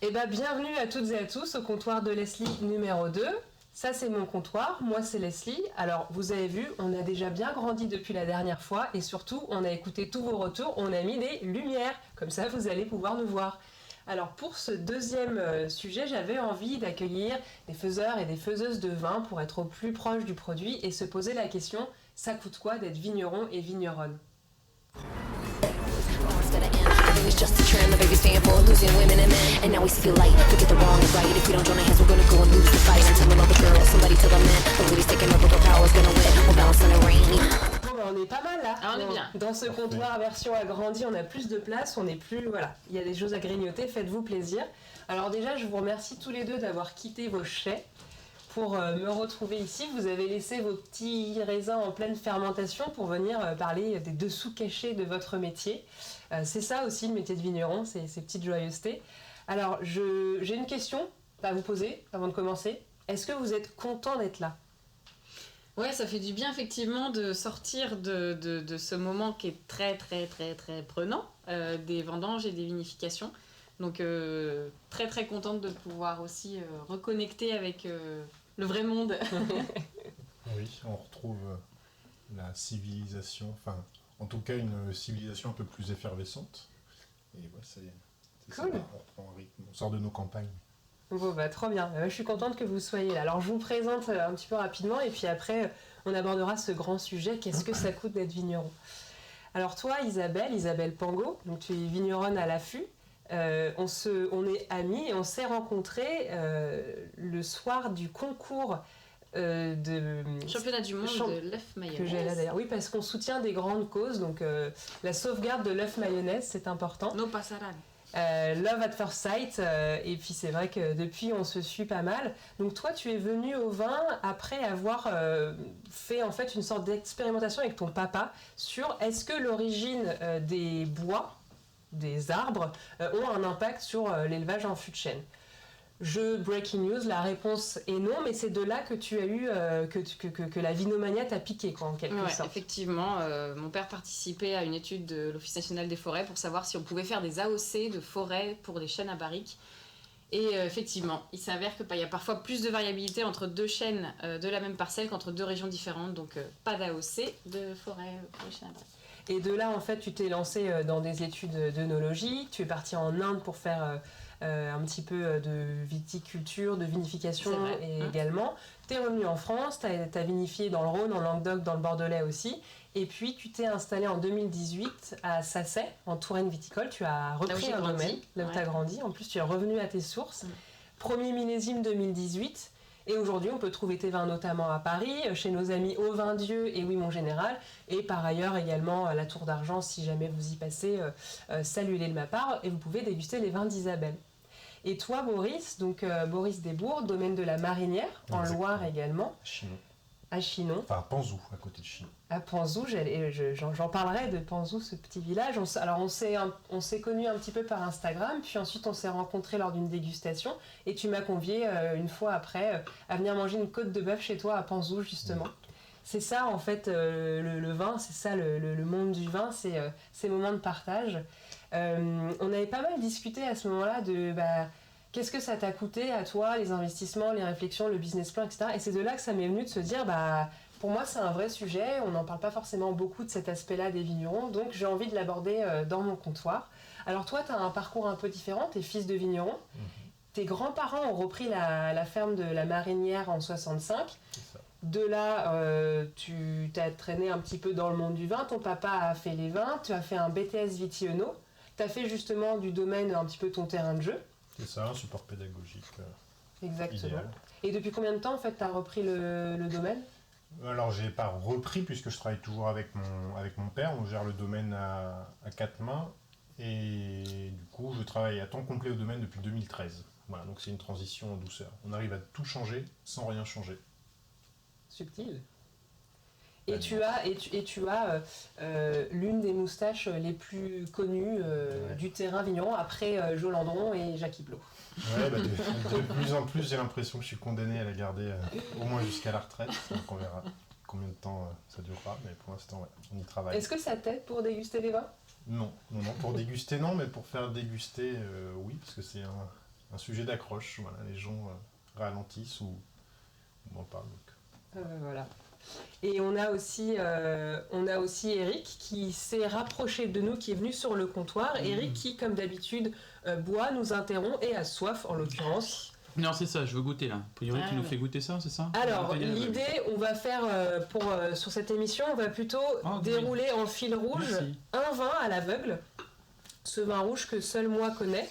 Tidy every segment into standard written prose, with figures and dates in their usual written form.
Eh bien, bienvenue à toutes et à tous au comptoir de Leslie numéro 2. Ça, c'est mon comptoir, moi, c'est Leslie. Alors, vous avez vu, on a déjà bien grandi depuis la dernière fois et surtout, on a écouté tous vos retours, on a mis des lumières. Comme ça, vous allez pouvoir nous voir. Alors, pour ce deuxième sujet, j'avais envie d'accueillir des faiseurs et des faiseuses de vin pour être au plus proche du produit et se poser la question, ça coûte quoi d'être vigneron et vigneronne ? It's just a trend, the baby's fan for losing women and men. And now we see the light, forget the wrong and right. If we don't join our hands, we're gonna go and lose the fight. I'm telling all the girls, somebody tell the men. The lady's taking over, the power's gonna win. We're balancing the rain. Bon, ben, on est pas mal là. Ah, on est bien. Dans ce comptoir version agrandie, on a plus de place, on est plus... Voilà, il y a des choses à grignoter, faites-vous plaisir. Alors déjà, je vous remercie tous les deux d'avoir quitté vos chais pour me retrouver ici. Vous avez laissé vos petits raisins en pleine fermentation pour venir parler des dessous cachés de votre métier. C'est ça aussi le métier de vigneron, ces petites joyeusetés. Alors, j'ai une question à vous poser avant de commencer. Est-ce que vous êtes content d'être là ? Ouais, ça fait du bien effectivement de sortir de ce moment qui est très très très très prenant, des vendanges et des vinifications. Donc très très contente de pouvoir aussi reconnecter avec le vrai monde. Oui, on retrouve la civilisation, enfin en tout cas une civilisation un peu plus effervescente. Et ouais, c'est cool. Ça, on reprend un rythme, on sort de nos campagnes. Bon, bah, trop bien. Je suis contente que vous soyez là. Alors, je vous présente un petit peu rapidement et puis après, on abordera ce grand sujet. Qu'est-ce que ça coûte d'être vigneron ? Alors, toi, Isabelle Pangot, donc tu es vigneronne à l'affût. On est amis et on s'est rencontrés le soir du concours de Championnat du monde de l'œuf mayonnaise. Que j'ai là d'ailleurs. Oui, parce qu'on soutient des grandes causes. Donc, la sauvegarde de l'œuf mayonnaise, c'est important. No pasarán. Love at first sight, et puis c'est vrai que depuis on se suit pas mal. Donc toi tu es venu au vin après avoir fait en fait une sorte d'expérimentation avec ton papa sur est-ce que l'origine des bois, des arbres, ont un impact sur l'élevage en fût de chêne. Breaking news, la réponse est non, mais c'est de là que tu as eu que la vinomania t'a piqué quoi, en quelque sorte. Effectivement, mon père participait à une étude de l'Office national des forêts pour savoir si on pouvait faire des AOC de forêt pour les chênes à barriques. Et effectivement, il s'avère qu'il y a parfois plus de variabilité entre deux chênes de la même parcelle qu'entre deux régions différentes, donc pas d'AOC de forêt pour les chênes à barriques. Et de là, en fait, tu t'es lancé dans des études d'œnologie, tu es parti en Inde pour faire un petit peu de viticulture, de vinification également. Tu es revenu en France, tu as vinifié dans le Rhône, en Languedoc, dans le Bordelais aussi. Et puis, tu t'es installé en 2018 à Sacey, en Touraine viticole. Tu as repris un domaine, là où tu as grandi. En plus, tu es revenu à tes sources. Premier millésime 2018. Et aujourd'hui, on peut trouver tes vins notamment à Paris, chez nos amis Au Vin Dieu et Oui Mon Général, et par ailleurs également à la Tour d'Argent, si jamais vous y passez, saluez-les de ma part, et vous pouvez déguster les vins d'Isabelle. Et toi, Boris, donc Boris Desbourgs, domaine de la Marinière, en Loire également. Chinon. À Chinon. Enfin, à Panzou, à côté de Chinon. À Panzou, j'en parlerai de Panzou, ce petit village. On s'est connus un petit peu par Instagram, puis ensuite on s'est rencontrés lors d'une dégustation, et tu m'as convié une fois après à venir manger une côte de bœuf chez toi à Panzou, justement. C'est ça, en fait, le vin, c'est ça, le monde du vin, c'est ces moments de partage. On avait pas mal discuté à ce moment-là de... qu'est-ce que ça t'a coûté à toi, les investissements, les réflexions, le business plan, etc. Et c'est de là que ça m'est venu de se dire, pour moi c'est un vrai sujet, on n'en parle pas forcément beaucoup de cet aspect-là des vignerons, donc j'ai envie de l'aborder dans mon comptoir. Alors toi, tu as un parcours un peu différent, tu es fils de vigneron. Tes grands-parents ont repris la ferme de la Marinière en 65. C'est ça. De là, tu t'as traîné un petit peu dans le monde du vin, ton papa a fait les vins, tu as fait un BTS Viti-Œno, tu as fait justement du domaine un petit peu ton terrain de jeu. C'est ça, un support pédagogique. Exactement. Idéal. Et depuis combien de temps en fait tu as repris le domaine ? Alors j'ai pas repris puisque je travaille toujours avec mon père, on gère le domaine à quatre mains et du coup je travaille à temps complet au domaine depuis 2013. Voilà, donc c'est une transition en douceur. On arrive à tout changer sans rien changer. Subtil. Et tu as l'une des moustaches les plus connues du terrain vigneron après Joe Landron et Jackie Blot. Ouais, de plus en plus j'ai l'impression que je suis condamné à la garder au moins jusqu'à la retraite. Donc on verra combien de temps ça durera, mais pour l'instant ouais, on y travaille. Est-ce que ça t'aide pour déguster les vins ? Non, pour déguster non, mais pour faire déguster oui, parce que c'est un sujet d'accroche. Voilà, les gens ralentissent ou on en parle. Voilà. Et on a aussi Eric qui s'est rapproché de nous, qui est venu sur le comptoir. Eric qui, comme d'habitude, boit, nous interrompt et a soif en l'occurrence. Non, c'est ça, je veux goûter là. A priori, tu nous fais goûter ça, c'est ça? Alors, l'idée, on va faire, sur cette émission, on va plutôt dérouler en fil rouge un vin à l'aveugle. Ce vin rouge que seul moi connais.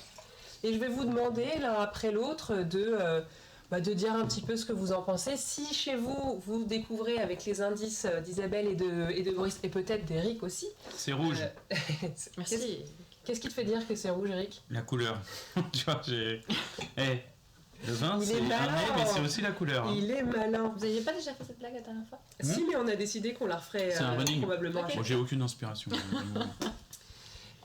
Et je vais vous demander, l'un après l'autre, de dire un petit peu ce que vous en pensez. Si chez vous, vous découvrez avec les indices d'Isabelle et de Boris, et peut-être d'Eric aussi. C'est rouge. Merci. Qu'est-ce qui te fait dire que c'est rouge, Eric? La couleur. Tu vois, le vin, Il c'est est un malin. nez, mais c'est aussi la couleur. Il est malin. Vous n'aviez pas déjà fait cette blague la dernière fois? Si, mais on a décidé qu'on la referait C'est un running. probablement. Ok. Bon, j'ai aucune inspiration.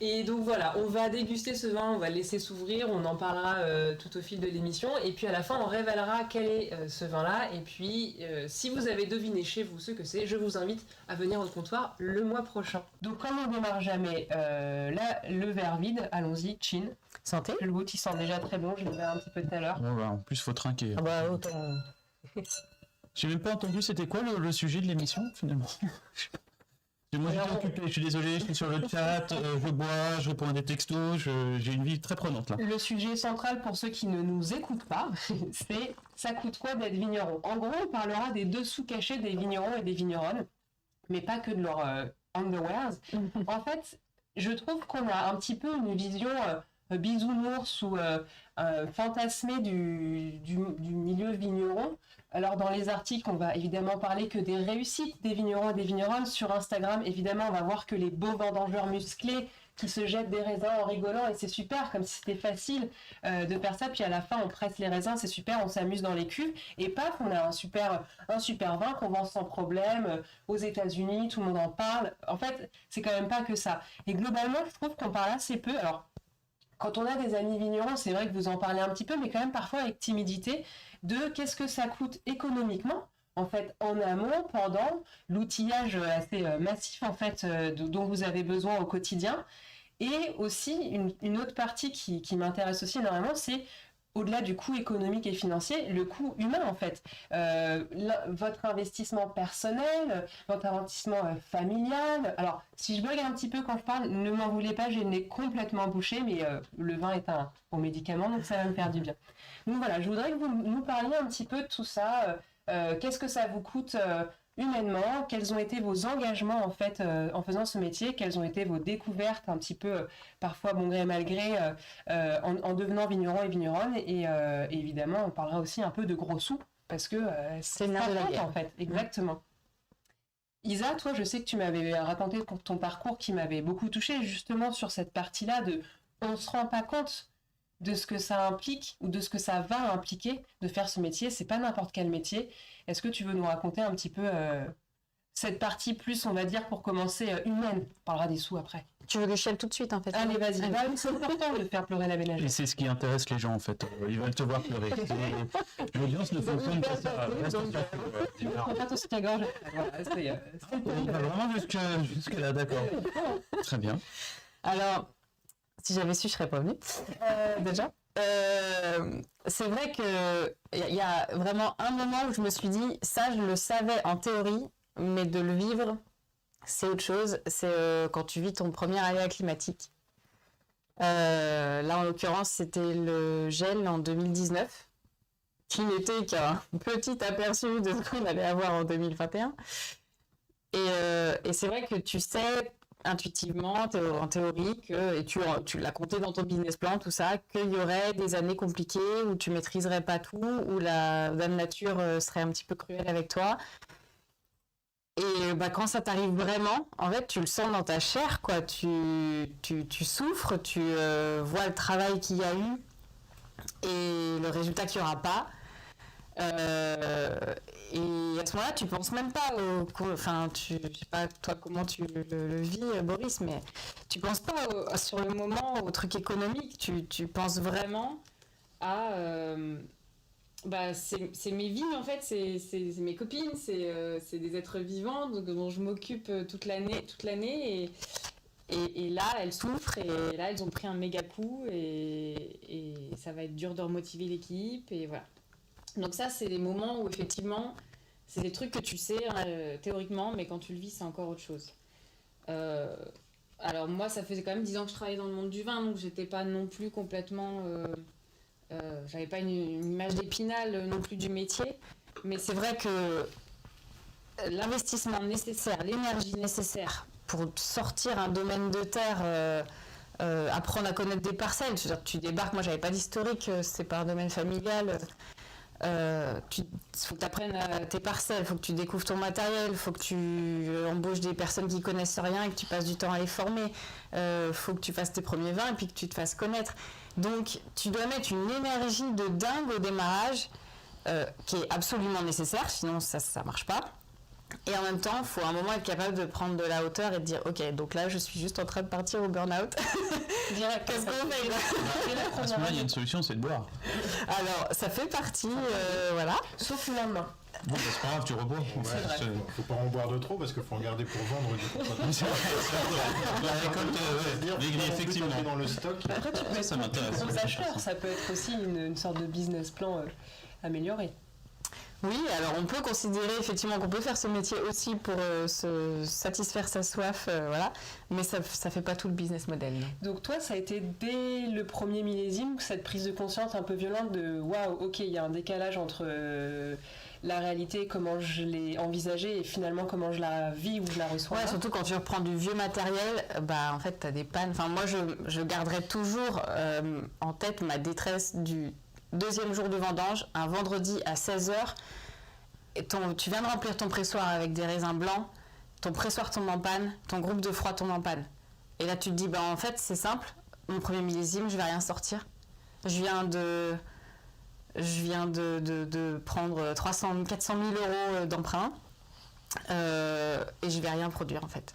Et donc voilà, on va déguster ce vin, on va le laisser s'ouvrir, on en parlera tout au fil de l'émission, et puis à la fin on révélera quel est ce vin-là, et puis si vous avez deviné chez vous ce que c'est, je vous invite à venir au comptoir le mois prochain. Donc comme on démarre jamais, là le verre vide, allons-y, chin. Santé. Le goût il sent déjà très bon, je l'ai ouvert un petit peu tout à l'heure. Bon, bah, en plus, faut trinquer. Ah bah autant. J'ai même pas entendu c'était quoi le sujet de l'émission finalement. Moi j'étais occupé, je suis désolé, je suis sur le chat, je bois, je réponds à des textos, j'ai une vie très prenante là. Le sujet central pour ceux qui ne nous écoutent pas, c'est ça coûte quoi d'être vigneron. En gros, on parlera des dessous cachés des vignerons et des vigneronnes, mais pas que de leur underwears. En fait, je trouve qu'on a un petit peu une vision bisounours ou fantasmée du milieu vigneron. Alors dans les articles, on va évidemment parler que des réussites des vignerons et des vigneronnes. Sur Instagram, évidemment, on va voir que les beaux vendangeurs musclés qui se jettent des raisins en rigolant, et c'est super, comme si c'était facile de faire ça. Puis à la fin, on presse les raisins, c'est super, on s'amuse dans les cuves. Et paf, on a un super vin qu'on vend sans problème aux États-Unis, tout le monde en parle. En fait, c'est quand même pas que ça. Et globalement, je trouve qu'on parle assez peu. Alors, quand on a des amis vignerons, c'est vrai que vous en parlez un petit peu, mais quand même parfois avec timidité, de qu'est-ce que ça coûte économiquement, en fait, en amont, pendant l'outillage assez massif, en fait, dont vous avez besoin au quotidien. Et aussi, une autre partie qui m'intéresse aussi énormément, c'est au-delà du coût économique et financier, le coût humain en fait. Votre investissement personnel, votre investissement familial. Alors, si je bug un petit peu quand je parle, ne m'en voulez pas, j'ai le nez complètement bouché, mais le vin est un bon médicament, donc ça va me faire du bien. Donc voilà, je voudrais que vous nous parliez un petit peu de tout ça. Qu'est-ce que ça vous coûte humainement? Quels ont été vos engagements en fait en faisant ce métier? Quelles ont été vos découvertes un petit peu parfois bon gré mal gré en devenant vigneron et vigneronne? Et évidemment, on parlera aussi un peu de gros sous parce que C'est le nerf de la guerre. en fait. Exactement. Isa, toi, je sais que tu m'avais raconté ton parcours qui m'avait beaucoup touchée justement sur cette partie-là de on se rend pas compte de ce que ça implique ou de ce que ça va impliquer de faire ce métier. C'est pas n'importe quel métier. Est-ce que tu veux nous raconter un petit peu cette partie plus, on va dire, pour commencer, humaine? On parlera des sous après. Tu veux que je chiale tout de suite en fait? Allez, vas-y. Allez. Bah, c'est important de faire pleurer la ménagère. Et c'est ce qui intéresse les gens en fait. Ils veulent te voir pleurer. L'audience ne fonctionne pas ça. Tu prends pas ton soutien-gorge. Voilà, On va vraiment jusque là, d'accord. Très bien. Alors, si j'avais su, je serais pas venue. Déjà. C'est vrai que il y a vraiment un moment où je me suis dit, ça je le savais en théorie, mais de le vivre, c'est autre chose. C'est quand tu vis ton premier aléa climatique. Là, en l'occurrence, c'était le gel en 2019, qui n'était qu'un petit aperçu de ce qu'on allait avoir en 2021. Et c'est vrai que tu sais intuitivement, en théorie, et tu l'as compté dans ton business plan, tout ça, qu'il y aurait des années compliquées où tu maîtriserais pas tout, où la Dame Nature serait un petit peu cruelle avec toi. Et quand ça t'arrive vraiment, en fait, tu le sens dans ta chair, quoi. Tu souffres, tu vois le travail qu'il y a eu et le résultat qu'il n'y aura pas. Et à ce moment-là, tu penses même pas enfin, je sais pas toi comment tu le vis, Boris, mais tu penses pas sur le moment au truc économique. Tu penses vraiment à c'est mes vignes en fait, c'est mes copines, c'est des êtres vivants dont je m'occupe toute l'année Et là, elles souffrent et là, elles ont pris un méga coup et ça va être dur de remotiver l'équipe et voilà. Donc ça, c'est des moments où effectivement, c'est des trucs que tu sais théoriquement, mais quand tu le vis, c'est encore autre chose. Alors moi, ça faisait quand même 10 ans que je travaillais dans le monde du vin, donc j'étais pas non plus complètement... j'avais pas une image d'épinal non plus du métier, mais c'est vrai que l'investissement nécessaire, l'énergie nécessaire pour sortir un domaine de terre, apprendre à connaître des parcelles, c'est-à-dire tu débarques, moi j'avais pas d'historique, c'est pas un domaine familial, faut que tu apprennes tes parcelles, faut que tu découvres ton matériel, faut que tu embauches des personnes qui connaissent rien et que tu passes du temps à les former, faut que tu fasses tes premiers vins et puis que tu te fasses connaître. Donc tu dois mettre une énergie de dingue au démarrage qui est absolument nécessaire, sinon ça marche pas. Et en même temps, il faut à un moment être capable de prendre de la hauteur et de dire ok, donc là je suis juste en train de partir au burn-out. Qu'est-ce qu'on fait À ce moment-là, il y a une solution, c'est de boire. Alors ça fait partie, voilà. Sauf le lendemain. Bon, bah, c'est pas grave, tu rebois. Ouais, faut pas en boire de trop parce qu'il faut en garder pour vendre du coup. C'est vrai. La récolte, effectivement. Dans le stock. Après, tu peux Ça m'intéresse. aux acheteurs, ça peut être aussi une sorte de business plan amélioré. Oui, alors on peut considérer effectivement qu'on peut faire ce métier aussi pour se satisfaire sa soif, voilà, mais ça fait pas tout le business model. Non. Donc toi, ça a été dès le premier millésime, cette prise de conscience un peu violente de waouh, ok, il y a un décalage entre la réalité, comment je l'ai envisagée et finalement comment je la vis ou je la reçois. Ouais, surtout quand tu reprends du vieux matériel, bah en fait t'as des pannes. Enfin moi je garderai toujours en tête ma détresse du deuxième jour de vendange, un vendredi à 16h, tu viens de remplir ton pressoir avec des raisins blancs, ton pressoir tombe en panne, ton groupe de froid tombe en panne. Et là tu te dis, bah en fait c'est simple, mon premier millésime, je vais rien sortir. Je viens de prendre 300 400 000 euros d'emprunt et je vais rien produire en fait.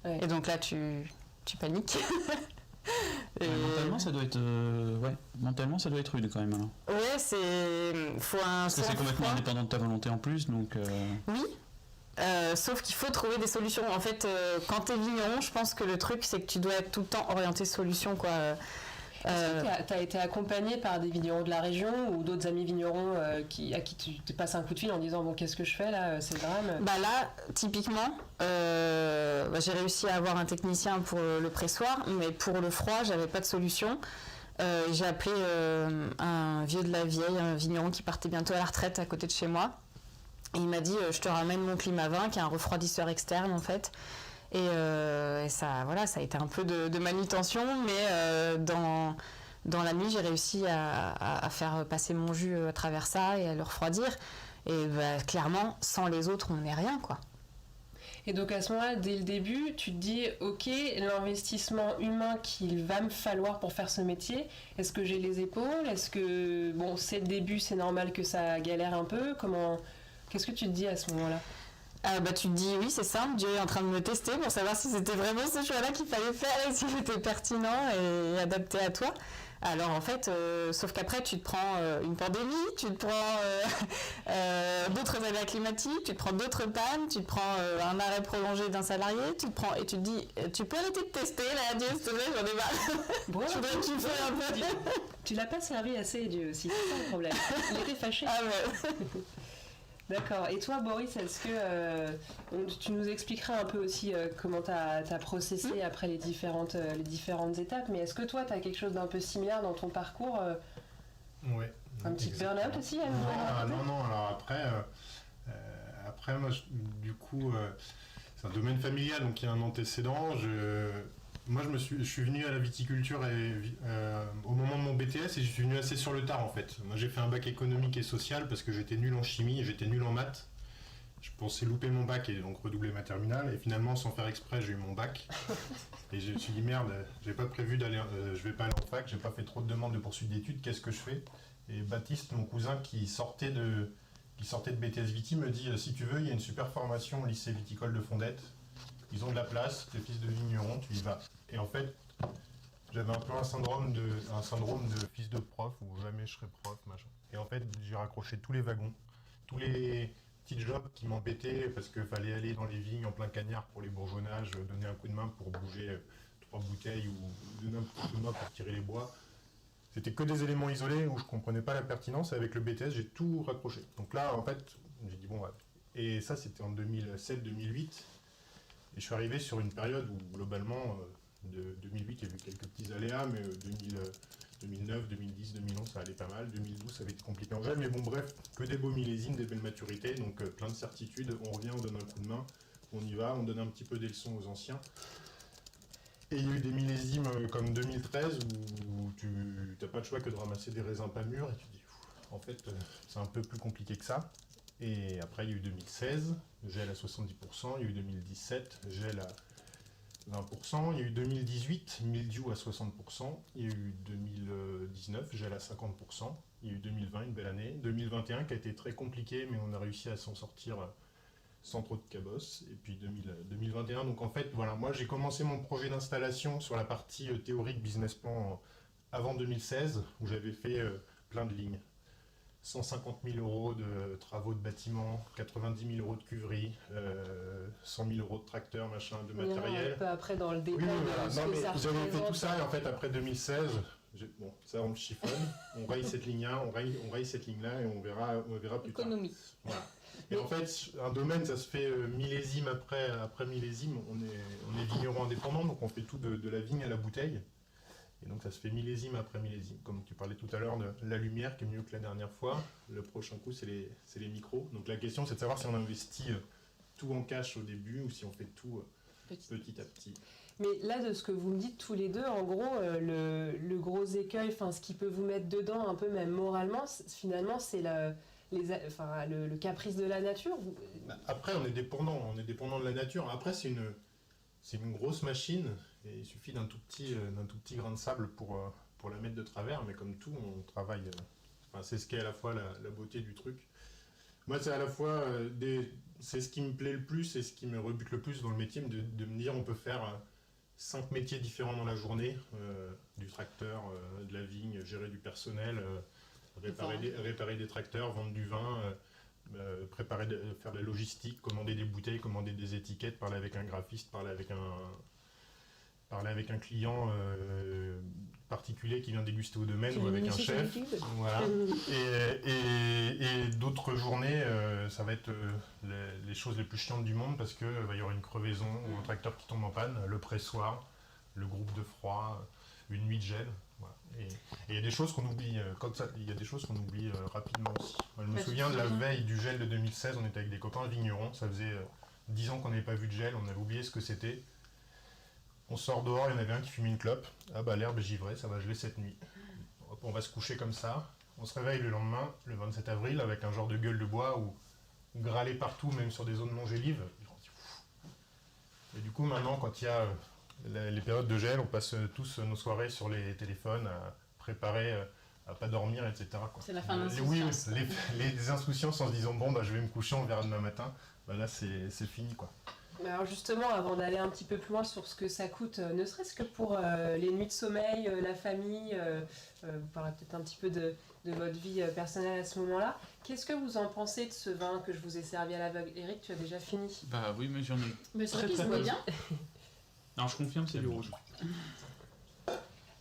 Ouais. Et donc là tu paniques. Et... Mentalement, ça doit être mentalement ça doit être rude quand même. Alors. Ouais, faut un. Parce que c'est complètement indépendant de ta volonté en plus, donc. Oui. Sauf qu'il faut trouver des solutions. En fait, quand t'es vigneron, je pense que le truc c'est que tu dois être tout le temps orienté solution, quoi. Est-ce que tu as été accompagné par des vignerons de la région ou d'autres amis vignerons à qui tu te passes un coup de fil en disant bon, qu'est-ce que je fais là, c'est le drame? Bah là, typiquement, j'ai réussi à avoir un technicien pour le pressoir, mais pour le froid, j'avais pas de solution. J'ai appelé un vieux de la vieille, un vigneron qui partait bientôt à la retraite à côté de chez moi. Et il m'a dit je te ramène mon Climavin, qui est un refroidisseur externe en fait. Et ça, voilà, ça a été un peu de manutention, mais dans la nuit, j'ai réussi à faire passer mon jus à travers ça et à le refroidir. Et bah, clairement, sans les autres, on n'est rien, quoi. Et donc à ce moment-là, dès le début, tu te dis, ok, l'investissement humain qu'il va me falloir pour faire ce métier, est-ce que j'ai les épaules? Est-ce que, bon, c'est le début, c'est normal que ça galère un peu? Qu'est-ce que tu te dis à ce moment-là? Tu te dis oui, c'est simple, Dieu est en train de me tester pour savoir si c'était vraiment ce choix-là qu'il fallait faire et s'il était pertinent et adapté à toi. Alors en fait, sauf qu'après tu te prends une pandémie, tu te prends d'autres aléas climatiques, tu te prends d'autres pannes, tu te prends un arrêt prolongé d'un salarié, tu te dis tu peux arrêter de tester là, Dieu, s'il te plaît, j'en ai marre. Bon, je voudrais que tu fasses un peu. Tu l'as pas servi assez, Dieu aussi, c'est ça le problème. Il était fâché. Ah ouais. D'accord. Et toi, Boris, est-ce que tu nous expliqueras un peu aussi comment tu as processé après les différentes étapes, mais est-ce que toi, tu as quelque chose d'un peu similaire dans ton parcours Ouais. Un petit burn-out aussi Non, alors après moi, du coup, c'est un domaine familial, donc il y a un antécédent. Moi, je suis venu à la viticulture au moment de mon BTS et je suis venu assez sur le tard en fait. Moi, j'ai fait un bac économique et social parce que j'étais nul en chimie et j'étais nul en maths. Je pensais louper mon bac et donc redoubler ma terminale et finalement, sans faire exprès, j'ai eu mon bac. Et je me suis dit merde, j'ai pas prévu d'aller, je vais pas aller en fac, j'ai pas fait trop de demandes de poursuite d'études, qu'est-ce que je fais? Et Baptiste, mon cousin qui sortait de BTS Viti, me dit si tu veux, il y a une super formation au lycée viticole de Fondette. Ils ont de la place, t'es fils de vigneron, tu y vas. Et en fait, j'avais un peu un syndrome de fils de prof, où jamais je serai prof, machin. Et en fait, j'ai raccroché tous les wagons, tous les petits jobs qui m'embêtaient parce qu'il fallait aller dans les vignes en plein cagnard pour les bourgeonnages, donner un coup de main pour bouger 3 bouteilles ou donner un petit coup de main pour tirer les bois. C'était que des éléments isolés où je comprenais pas la pertinence. Et avec le BTS, j'ai tout raccroché. Donc là, en fait, j'ai dit bon, ouais. Et ça, c'était en 2007-2008. Et je suis arrivé sur une période où, globalement, de 2008, il y a eu quelques petits aléas, mais 2009, 2010, 2011, ça allait pas mal. 2012, ça avait été compliqué en gel. Mais bon, bref, que des beaux millésimes, des belles maturités. Donc plein de certitudes. On revient, on donne un coup de main. On y va, on donne un petit peu des leçons aux anciens. Et il y a eu des millésimes comme 2013 où tu n'as pas le choix que de ramasser des raisins pas mûrs et tu te dis, en fait, c'est un peu plus compliqué que ça. Et après, il y a eu 2016, gel à 70%, il y a eu 2017, gel à 20%, il y a eu 2018, mildiou à 60%, il y a eu 2019, gel à 50%, il y a eu 2020, une belle année, 2021 qui a été très compliqué, mais on a réussi à s'en sortir sans trop de cabosses, et puis 2021. Donc en fait, voilà, moi j'ai commencé mon projet d'installation sur la partie théorique business plan avant 2016, où j'avais fait plein de lignes. 150 000 euros de travaux de bâtiment, 90 000 euros de cuverie, 100 000 euros de tracteur, machin, de matériel. Un peu après dans le détail. Oui, voilà. de ce Non, que mais ça j'avais fait représente. tout ça, et en fait, après 2016, bon, ça on le chiffonne, on raye cette ligne-là, on raye cette ligne-là, et on verra plus tard. Économie. Voilà. Et en fait, un domaine, ça se fait millésime après millésime. On est vigneron indépendant, donc on fait tout de la vigne à la bouteille. Et donc ça se fait millésime après millésime. Comme tu parlais tout à l'heure de la lumière qui est mieux que la dernière fois. Le prochain coup, c'est les micros. Donc la question, c'est de savoir si on investit tout en cash au début ou si on fait tout petit à petit. Mais là, de ce que vous me dites tous les deux, en gros, le gros écueil, enfin, ce qui peut vous mettre dedans, un peu même moralement, finalement, c'est le caprice de la nature. Après, on est dépendant de la nature. Après, c'est une grosse machine et il suffit d'un tout petit grain de sable pour la mettre de travers. Mais comme tout, on travaille. C'est ce qui est à la fois la beauté du truc. Moi, c'est à la fois c'est ce qui me plaît le plus et ce qui me rebute le plus dans le métier, de me dire on peut faire 5 métiers différents dans la journée, du tracteur, de la vigne, gérer du personnel, réparer des tracteurs, vendre du vin, faire de la logistique, commander des bouteilles, commander des étiquettes, parler avec un graphiste, parler avec un client particulier qui vient déguster au domaine ou avec un chef. Voilà. Et d'autres journées, ça va être les choses les plus chiantes du monde parce qu'il va y avoir une crevaison ou un tracteur qui tombe en panne, le pressoir, le groupe de froid, une nuit de gel. Voilà. Et il y a des choses qu'on oublie, rapidement aussi. Moi, je me souviens de la veille du gel de 2016, on était avec des copains vignerons, ça faisait 10 ans qu'on n'avait pas vu de gel, on avait oublié ce que c'était. On sort dehors, il y en avait un qui fumait une clope. Ah bah l'herbe est givrée, ça va geler cette nuit. Hop, on va se coucher comme ça. On se réveille le lendemain, le 27 avril, avec un genre de gueule de bois ou grâlé partout, même sur des zones non gélives. Et du coup maintenant, quand il y a les périodes de gel, on passe tous nos soirées sur les téléphones à préparer, à pas dormir, etc. quoi. C'est la fin de Oui, l'insouciance. les insouciances en se disant bon bah je vais me coucher, on verra demain matin. Bah là c'est fini quoi. Alors justement, avant d'aller un petit peu plus loin sur ce que ça coûte, ne serait-ce que pour les nuits de sommeil, la famille, vous parlerez peut-être un petit peu de votre vie personnelle à ce moment-là. Qu'est-ce que vous en pensez de ce vin que je vous ai servi à l'aveugle? Eric, tu as déjà fini? Bah oui, mais j'en ai. Mais c'est vrai Très, qu'il se très voit peu. bien. Alors je confirme, c'est du rouge.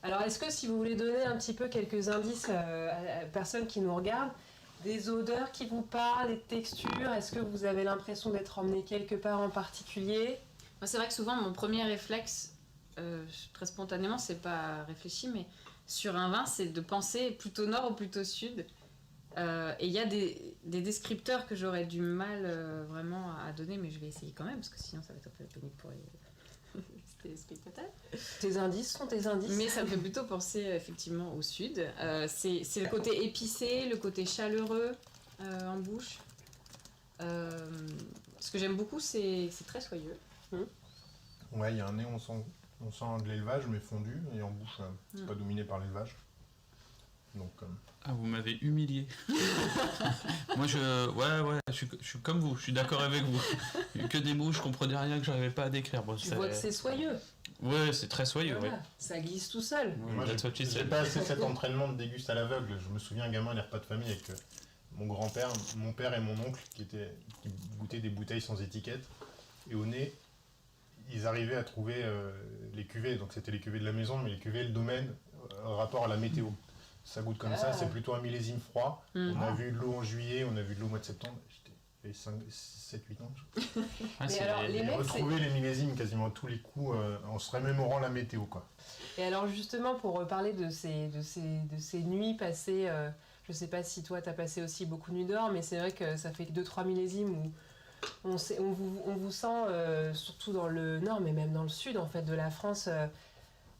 Alors est-ce que si vous voulez donner un petit peu quelques indices à la personne qui nous regarde, des odeurs qui vous parlent, des textures, est-ce que vous avez l'impression d'être emmené quelque part en particulier? Moi, c'est vrai que souvent, mon premier réflexe, très spontanément, c'est pas réfléchi, mais sur un vin, c'est de penser plutôt nord ou plutôt sud. Et il y a des descripteurs que j'aurais du mal vraiment à donner, mais je vais essayer quand même, parce que sinon, ça va être un peu pénible pour les spectateurs. Tes indices sont tes indices. Mais ça me fait plutôt penser effectivement au sud. C'est le côté épicé, le côté chaleureux en bouche. Ce que j'aime beaucoup, c'est très soyeux. Ouais, il y a un nez, on sent de l'élevage, mais fondu, et en bouche, c'est pas dominé par l'élevage. Donc, Ah, vous m'avez humilié. Moi, je suis comme vous, je suis d'accord avec vous. Il y a que des mots, je comprenais rien que j'arrivais pas à décrire. Bon, Tu vois que c'est soyeux. Ouais, c'est très soyeux, Voilà, ouais. ça glisse tout seul. Ouais, moi, that's what she j'ai said. pas assez cet entraînement de déguste à l'aveugle. Je me souviens, gamin, les repas de famille avec mon grand-père, mon père et mon oncle qui goûtaient des bouteilles sans étiquette. Et au nez, ils arrivaient à trouver les cuvées. Donc c'était les cuvées de la maison, mais les cuvées, le domaine, rapport à la météo. Ça goûte comme ça, c'est plutôt un millésime froid. On a vu de l'eau en juillet, on a vu de l'eau au mois de septembre. J'avais 7-8 ans. Mais alors, les mecs, retrouver les millésimes quasiment à tous les coups en se remémorant la météo, quoi. Et alors justement, pour reparler de ces nuits passées, je sais pas si toi t'as passé aussi beaucoup de nuits dehors, mais c'est vrai que ça fait 2-3 millésimes où on vous sent, surtout dans le nord, mais même dans le sud en fait de la France,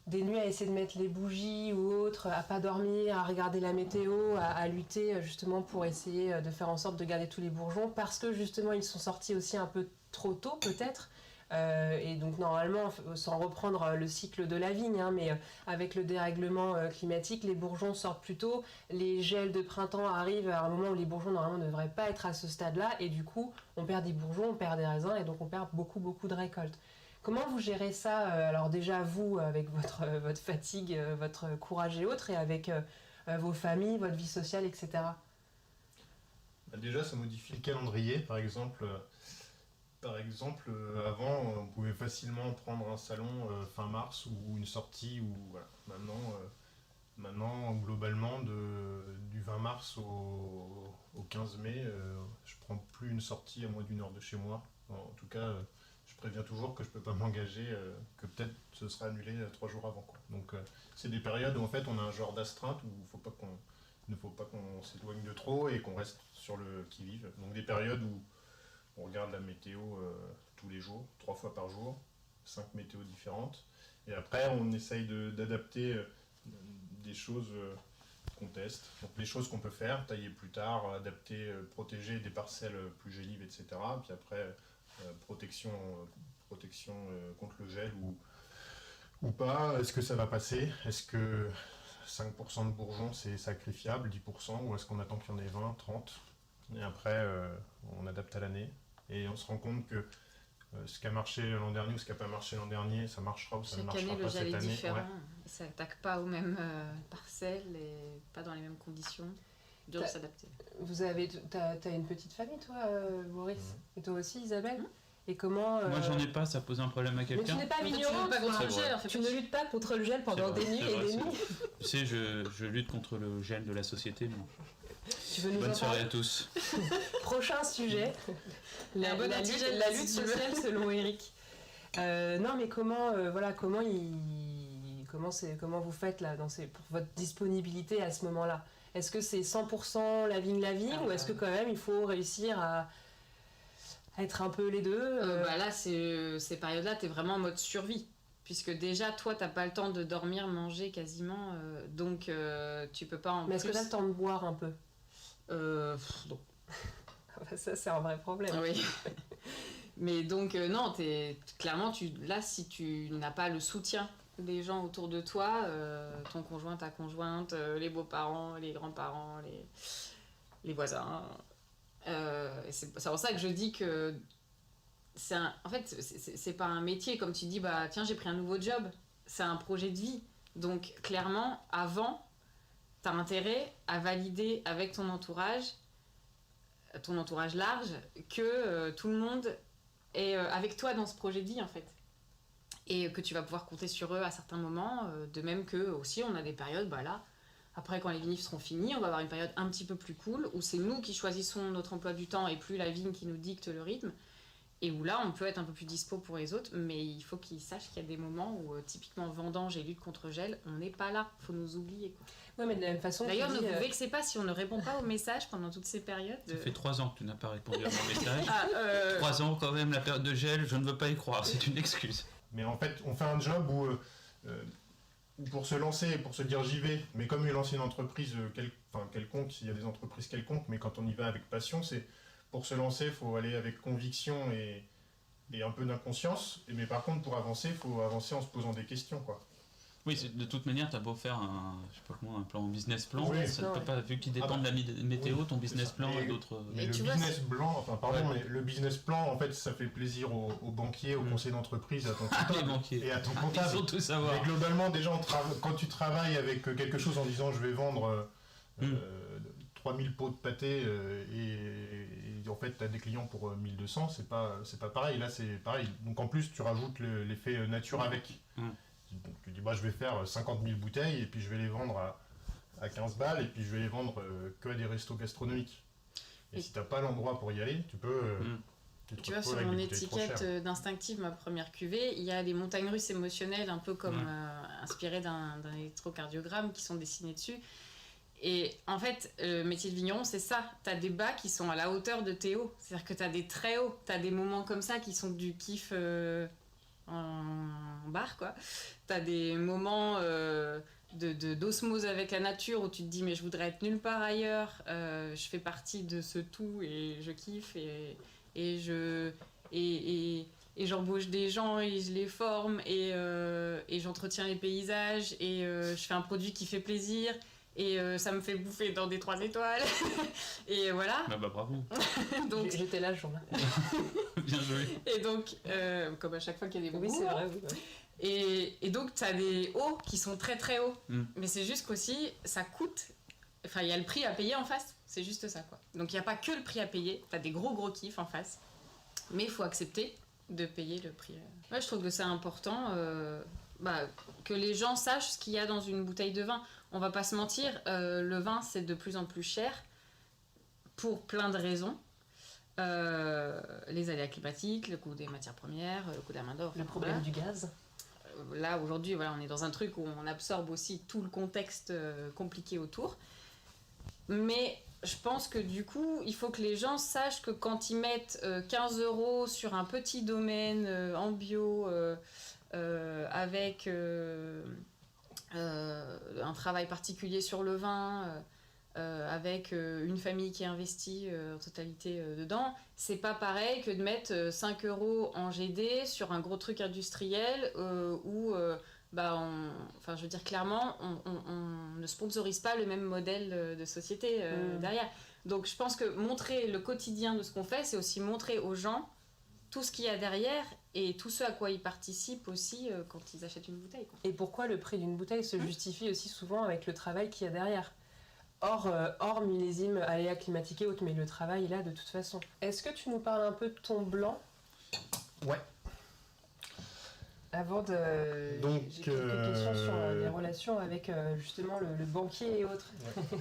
des nuits à essayer de mettre les bougies ou autres, à pas dormir, à regarder la météo, à lutter justement pour essayer de faire en sorte de garder tous les bourgeons, parce que justement ils sont sortis aussi un peu trop tôt peut-être. Et donc normalement, sans reprendre le cycle de la vigne, hein, mais avec le dérèglement climatique, les bourgeons sortent plus tôt, les gels de printemps arrivent à un moment où les bourgeons normalement ne devraient pas être à ce stade-là, et du coup on perd des bourgeons, on perd des raisins, et donc on perd beaucoup de récoltes. Comment vous gérez ça, alors déjà vous, avec votre fatigue, votre courage et autres, et avec vos familles, votre vie sociale, etc. Déjà, ça modifie le calendrier, par exemple, avant, on pouvait facilement prendre un salon fin mars ou une sortie. Voilà. Maintenant, globalement, du 20 mars au 15 mai, je prends plus une sortie à moins d'1 heure de chez moi. En tout cas, je préviens toujours que je peux pas m'engager, que peut-être ce sera annulé 3 jours avant, quoi. Donc, c'est des périodes où en fait, on a un genre d'astreinte où il ne faut pas qu'on s'éloigne de trop et qu'on reste sur le qui-vive. Donc, des périodes où on regarde la météo tous les jours, 3 fois par jour, 5 météos différentes. Et après, on essaye d'adapter des choses qu'on teste. Donc les choses qu'on peut faire, tailler plus tard, adapter, protéger des parcelles plus gélives, etc. Puis après, protection contre le gel ou pas. Est-ce que ça va passer? Est-ce que 5% de bourgeons, c'est sacrifiable, 10%? Ou est-ce qu'on attend qu'il y en ait 20, 30? Et après, on adapte à l'année. Et on se rend compte que ce qui a marché l'an dernier ou ce qui n'a pas marché l'an dernier, ça marchera ou ça ne marchera pas cette année. Chaque année, le gel est différent. Ouais. Ça n'attaque pas aux mêmes parcelles et pas dans les mêmes conditions. Dur de s'adapter. T'as une petite famille, toi, Boris? Et toi aussi, Isabelle? Et comment... Moi, j'en ai pas, ça pose un problème à quelqu'un. Mais tu n'es pas Mais vigneron, pas contre le gel, en fait. tu ne luttes pas contre le gel pendant des nuits et des nuits. Tu sais, je lutte contre le gel de la société, moi. Tu veux nous Bonne en soirée parler? à tous. Prochain sujet, la lutte sociale selon Eric. Non, mais comment vous faites là, pour votre disponibilité à ce moment-là? Est-ce que c'est 100% la vigne ou est-ce que quand même il faut réussir à être un peu les deux? Là, ces périodes-là, t'es vraiment en mode survie. Puisque déjà, toi, t'as pas le temps de dormir, manger quasiment, donc tu peux pas en plus... Mais est-ce que t'as le temps de boire un peu? Non. Ça, c'est un vrai problème. Oui. Mais donc, non, clairement, là, si tu n'as pas le soutien des gens autour de toi, ton conjoint, ta conjointe, les beaux-parents, les grands-parents, les voisins, c'est pour ça que je dis que en fait, c'est pas un métier, comme tu dis, bah tiens, j'ai pris un nouveau job, c'est un projet de vie. Donc, clairement, avant, t'as intérêt à valider avec ton entourage large, que tout le monde est avec toi dans ce projet de vie, en fait. Et que tu vas pouvoir compter sur eux à certains moments, de même que aussi on a des périodes, là, après quand les vinifs seront finis, on va avoir une période un petit peu plus cool, où c'est nous qui choisissons notre emploi du temps et plus la vigne qui nous dicte le rythme, et où là on peut être un peu plus dispo pour les autres, mais il faut qu'ils sachent qu'il y a des moments où typiquement vendange et lutte contre gel, on n'est pas là, faut nous oublier, quoi. Ouais, mais de la même façon. D'ailleurs, ne vous vexez pas si on ne répond pas aux messages pendant toutes ces périodes. Ça fait 3 ans que tu n'as pas répondu à mon message. 3 ans quand même, la période de gel, je ne veux pas y croire, c'est une excuse. Mais en fait, on fait un job où pour se lancer, pour se dire j'y vais, mais comme lancer une entreprise quelconque, il y a des entreprises quelconques, mais quand on y va avec passion, c'est pour se lancer, il faut aller avec conviction et un peu d'inconscience. Mais par contre, pour avancer, il faut avancer en se posant des questions, quoi. Oui, de toute manière, t'as beau faire un business plan, oui, ça ne peut pas, vu qu'il dépend de la météo, oui, ton business plan et d'autres... Mais le business plan, en fait, ça fait plaisir aux banquiers, aux conseils d'entreprise, à ton comptable et à ton comptable. Ils ont tout savoir. Mais globalement, déjà, quand tu travailles avec quelque chose en disant je vais vendre 3000 pots de pâté et en fait tu as des clients pour 1200, c'est pas pareil. Là c'est pareil. Donc en plus tu rajoutes l'effet nature avec. Donc tu dis je vais faire 50 000 bouteilles et puis je vais les vendre à 15 balles et puis je vais les vendre que à des restos gastronomiques. Et si t'as pas l'endroit pour y aller, tu peux... Tu vois, sur mon étiquette d'Instinctive, ma première cuvée, il y a des montagnes russes émotionnelles, un peu comme inspirées d'un électrocardiogramme qui sont dessinés dessus. Et en fait, le métier de vigneron, c'est ça. T'as des bas qui sont à la hauteur de tes hauts. C'est-à-dire que t'as des très hauts. T'as des moments comme ça qui sont du kiff en barre, quoi. T'as des moments d'osmose avec la nature où tu te dis mais je voudrais être nulle part ailleurs. Je fais partie de ce tout et je kiffe et j'embauche des gens et je les forme et j'entretiens les paysages et je fais un produit qui fait plaisir et ça me fait bouffer dans des 3 étoiles et voilà. Bah bravo. Donc j'étais là ce jour-là. Bien joué. Et donc comme à chaque fois qu'il y a des bons oui, c'est vrai, oui. Et donc tu as des hauts qui sont très très hauts. Mais c'est juste qu'aussi ça coûte. Enfin, il y a le prix à payer en face, c'est juste ça, quoi. Donc, il n'y a pas que le prix à payer, t'as des gros kiffs en face, mais il faut accepter de payer le prix. Moi, je trouve que c'est important que les gens sachent ce qu'il y a dans une bouteille de vin. On va pas se mentir, le vin, c'est de plus en plus cher pour plein de raisons. Les aléas climatiques, le coût des matières premières, le coût de la main-d'œuvre. Le problème du gaz. Là, aujourd'hui, on est dans un truc où on absorbe aussi tout le contexte compliqué autour. Mais je pense que du coup, il faut que les gens sachent que quand ils mettent 15 € sur un petit domaine en bio, avec un travail particulier sur le vin, avec une famille qui investit en totalité dedans, c'est pas pareil que de mettre 5 € en GD sur un gros truc industriel où... je veux dire clairement, on ne sponsorise pas le même modèle de société derrière. Donc je pense que montrer le quotidien de ce qu'on fait, c'est aussi montrer aux gens tout ce qu'il y a derrière et tout ce à quoi ils participent aussi quand ils achètent une bouteille, quoi. Et pourquoi le prix d'une bouteille se justifie aussi souvent avec le travail qu'il y a derrière. Hors millésime, aléa climatique et autres, mais le travail est là de toute façon. Est-ce que tu nous parles un peu de ton blanc ? Ouais. Avant de... j'ai quelques questions sur les relations avec justement le banquier et autres. Ouais.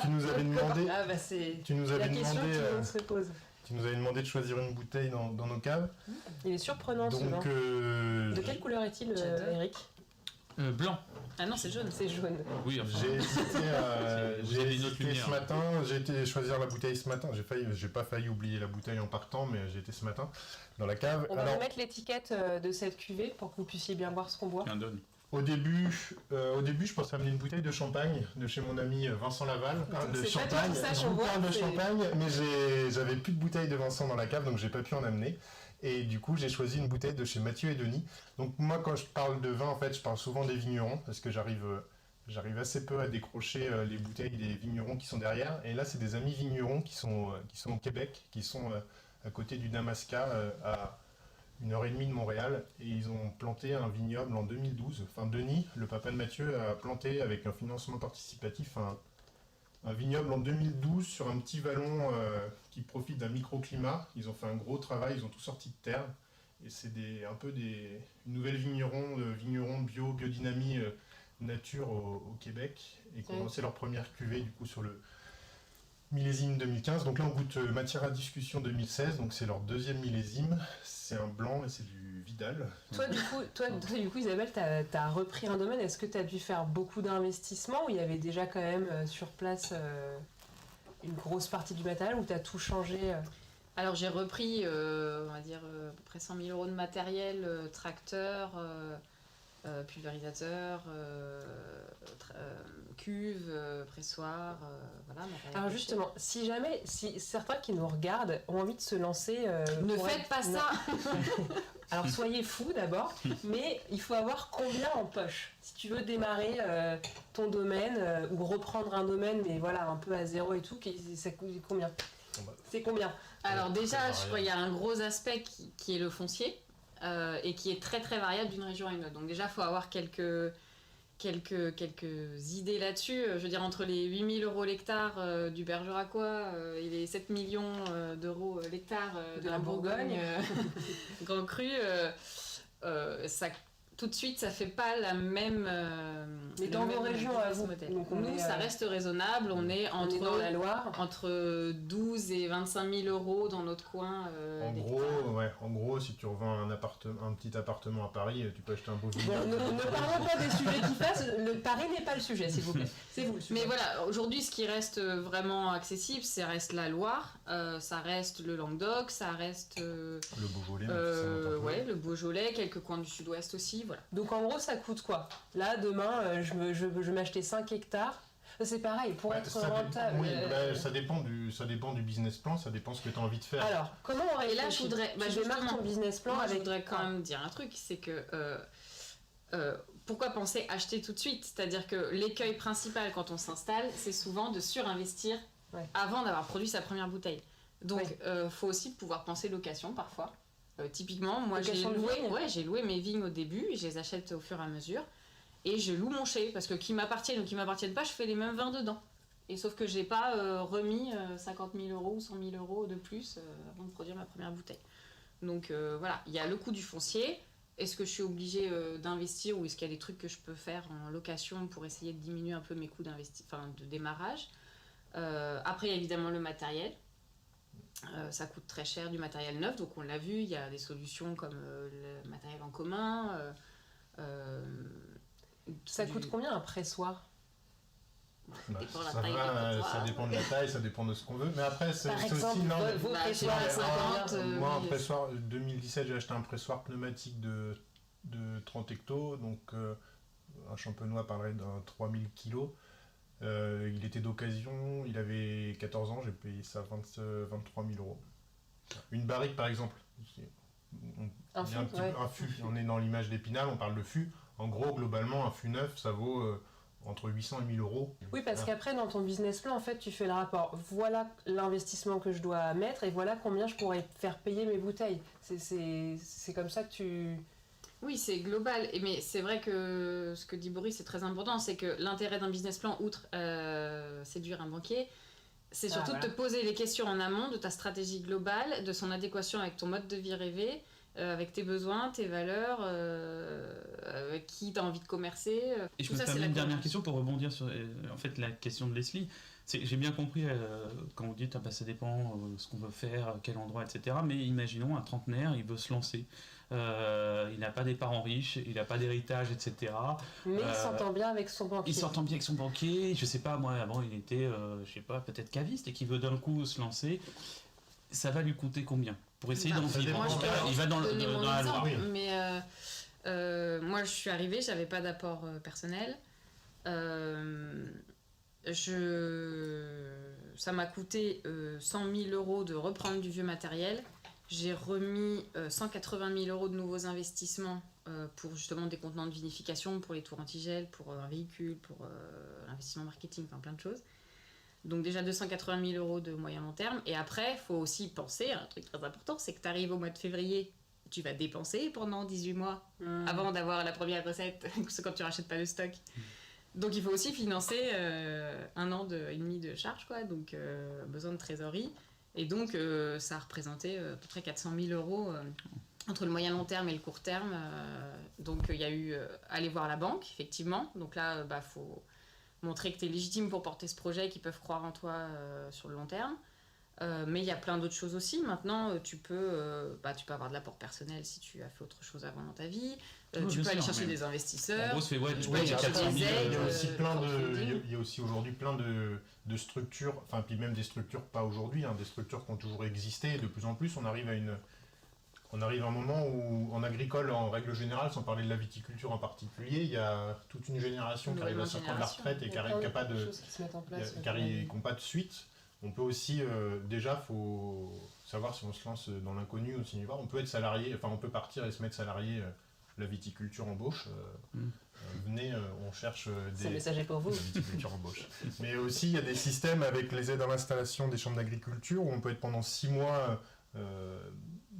Tu nous avais demandé... Tu nous avais demandé... se pose. Tu nous avais demandé de choisir une bouteille dans nos caves. Il est surprenant ce vin. De quelle couleur est-il, Eric ? Blanc. Ah non, c'est jaune. C'est jaune. Oui, enfin, j'ai hésité lumière. Ce matin, j'ai été choisir la bouteille ce matin. J'ai pas failli oublier la bouteille en partant, mais j'ai été ce matin dans la cave. On va remettre l'étiquette de cette cuvée pour que vous puissiez bien voir ce qu'on boit. Tiens, donne. Au début, je pensais amener une bouteille de champagne de chez mon ami Vincent Laval. De champagne. Je vous parle de champagne, mais j'avais plus de bouteille de Vincent dans la cave, donc j'ai pas pu en amener. Et du coup, j'ai choisi une bouteille de chez Mathieu et Denis. Donc moi, quand je parle de vin, en fait, je parle souvent des vignerons, parce que j'arrive assez peu à décrocher les bouteilles des vignerons qui sont derrière. Et là, c'est des amis vignerons qui sont au Québec, qui sont à côté du Namaska, à 1h30 de Montréal. Et ils ont planté un vignoble en 2012. Enfin, Denis, le papa de Mathieu, a planté avec un financement participatif un vignoble en 2012 sur un petit vallon qui profite d'un microclimat. Ils ont fait un gros travail, ils ont tout sorti de terre. Et c'est une nouvelle vigneron bio, biodynamie nature au Québec. Et qui ont lancé leur première cuvée du coup sur le millésime 2015. Donc là on goûte matière à discussion 2016, donc c'est leur deuxième millésime. C'est un blanc et c'est du Vidal. Toi du coup Isabelle, t'as repris un domaine. Est-ce que t'as dû faire beaucoup d'investissements ou il y avait déjà quand même sur place une grosse partie du matériel ou t'as tout changé Alors j'ai repris, on va dire, à peu près 100 000 € de matériel, tracteur, pulvérisateur, cuve, pressoir, voilà. Alors justement, si certains qui nous regardent ont envie de se lancer... ne faites pas ça. Alors soyez fous d'abord, mais il faut avoir combien en poche ? Si tu veux démarrer ton domaine ou reprendre un domaine, mais voilà, un peu à zéro et tout, ça coûte combien ? C'est combien ? Alors déjà, je crois qu'il y a un gros aspect qui est le foncier et qui est très très variable d'une région à une autre. Donc déjà, il faut avoir quelques quelques idées là-dessus. Je veux dire, entre les 8 000 € l'hectare du Bergeracois et les 7 millions d'euros l'hectare de la Bourgogne, Grand Cru, ça, tout de suite, ça fait pas la même... Mais dans vos régions, à vous, donc nous, ça reste raisonnable. On est dans la Loire. Entre 12 et 25 000 € dans notre coin. En gros, si tu revends un petit appartement à Paris, tu peux acheter un beau village. Bon, ne parlons pas des sujets qui passent. Le Paris n'est pas le sujet, s'il vous plaît. C'est vous le sujet. Mais voilà, aujourd'hui, ce qui reste vraiment accessible, ça reste la Loire, ça reste le Languedoc, ça reste... le Beaujolais. Le Beaujolais, quelques coins du sud-ouest aussi. Voilà. Donc en gros, ça coûte quoi? Là, demain, je vais m'acheter 5 hectares. C'est pareil, pour être rentable. Ça dépend du business plan, ça dépend ce que tu as envie de faire. Alors, comment on réfléchit? Et là, je voudrais... tu démarres ton business plan je voudrais quand même dire un truc, c'est que... pourquoi penser acheter tout de suite? C'est-à-dire que l'écueil principal quand on s'installe, c'est souvent de surinvestir avant d'avoir produit sa première bouteille. Donc, faut aussi pouvoir penser location parfois. Typiquement, moi j'ai loué mes vignes au début, je les achète au fur et à mesure, et je loue mon chai, parce que qu'ils m'appartiennent ou qu'ils m'appartiennent pas, je fais les mêmes vins dedans. Et sauf que j'ai pas remis 50 000 € ou 100 000 € de plus avant de produire ma première bouteille. Donc voilà, il y a le coût du foncier. Est-ce que je suis obligée d'investir, ou est-ce qu'il y a des trucs que je peux faire en location pour essayer de diminuer un peu mes coûts de démarrage. Après, il y a évidemment le matériel. Ça coûte très cher du matériel neuf, donc on l'a vu, il y a des solutions comme le matériel en commun. Ça coûte combien un pressoir? Ça dépend de la taille, ça dépend de ce qu'on veut. Mais après, c'est aussi... vos pressoirs à 50. Moi, un pressoir, 2017, j'ai acheté un pressoir pneumatique de 30 hectos, donc un champenois parlerait d'un 3000 kg. Il était d'occasion, il avait 14 ans, j'ai payé ça 23 000 €. Une barrique par exemple, un fût, on est dans l'image d'Épinal, on parle de fût. En gros, globalement, un fût neuf, ça vaut entre 800 et 1000 €. Oui, parce qu'après, dans ton business plan, en fait, tu fais le rapport. Voilà l'investissement que je dois mettre et voilà combien je pourrais faire payer mes bouteilles. C'est comme ça que tu... Oui, c'est global, mais c'est vrai que ce que dit Boris, c'est très important, c'est que l'intérêt d'un business plan, outre séduire un banquier, c'est surtout de te poser les questions en amont de ta stratégie globale, de son adéquation avec ton mode de vie rêvé, avec tes besoins, tes valeurs, avec qui tu as envie de commercer. Et je me permets une dernière question pour rebondir sur en fait, la question de Leslie. J'ai bien compris quand vous dites ça dépend ce qu'on veut faire, quel endroit, etc. Mais imaginons un trentenaire, il veut se lancer. Il n'a pas des parents riches, il n'a pas d'héritage, etc. Mais il s'entend bien avec son banquier. Il s'entend bien avec son banquier. Je sais pas, moi avant il était, je sais pas, peut-être caviste et qui veut d'un coup se lancer. Ça va lui coûter combien pour essayer d'en vivre? Il va dans la Loire. Mais moi je suis arrivée, j'avais pas d'apport personnel. Ça m'a coûté 100 000 € de reprendre du vieux matériel. J'ai remis 180 000 € de nouveaux investissements pour justement des contenants de vinification, pour les tours antigel, pour un véhicule, pour l'investissement marketing, enfin plein de choses. Donc déjà 280 000 € de moyen long terme. Et après, il faut aussi penser, un truc très important, c'est que tu arrives au mois de février, tu vas dépenser pendant 18 mois avant d'avoir la première recette, c'est quand tu rachètes pas le stock. Donc il faut aussi financer 1 an et demi de charge, quoi, donc besoin de trésorerie. Et donc ça a représenté à peu près 400 000 € entre le moyen long terme et le court terme. Donc il y a eu aller voir la banque, effectivement. Donc là, faut montrer que tu es légitime pour porter ce projet, qu'ils peuvent croire en toi sur le long terme. Mais il y a plein d'autres choses aussi. Maintenant, tu peux avoir de l'apport personnel si tu as fait autre chose avant dans ta vie. Tu peux aller chercher des investisseurs. En gros, tu peux aller chercher des aides. Il y a aussi aujourd'hui plein de structures, enfin, puis même des structures, pas aujourd'hui, des structures qui ont toujours existé. Et de plus en plus, on arrive à un moment où, en agricole, en règle générale, sans parler de la viticulture en particulier, il y a toute une génération qui arrive à sortir de la retraite et qui n'ont pas de suite. On peut aussi, déjà, faut savoir si on se lance dans l'inconnu ou si on y va. On peut être salarié, enfin on peut partir et se mettre salarié, la viticulture embauche. Venez, on cherche C'est le message est pour vous. La viticulture embauche. Mais aussi, il y a des systèmes avec les aides à l'installation des chambres d'agriculture où on peut être pendant 6 mois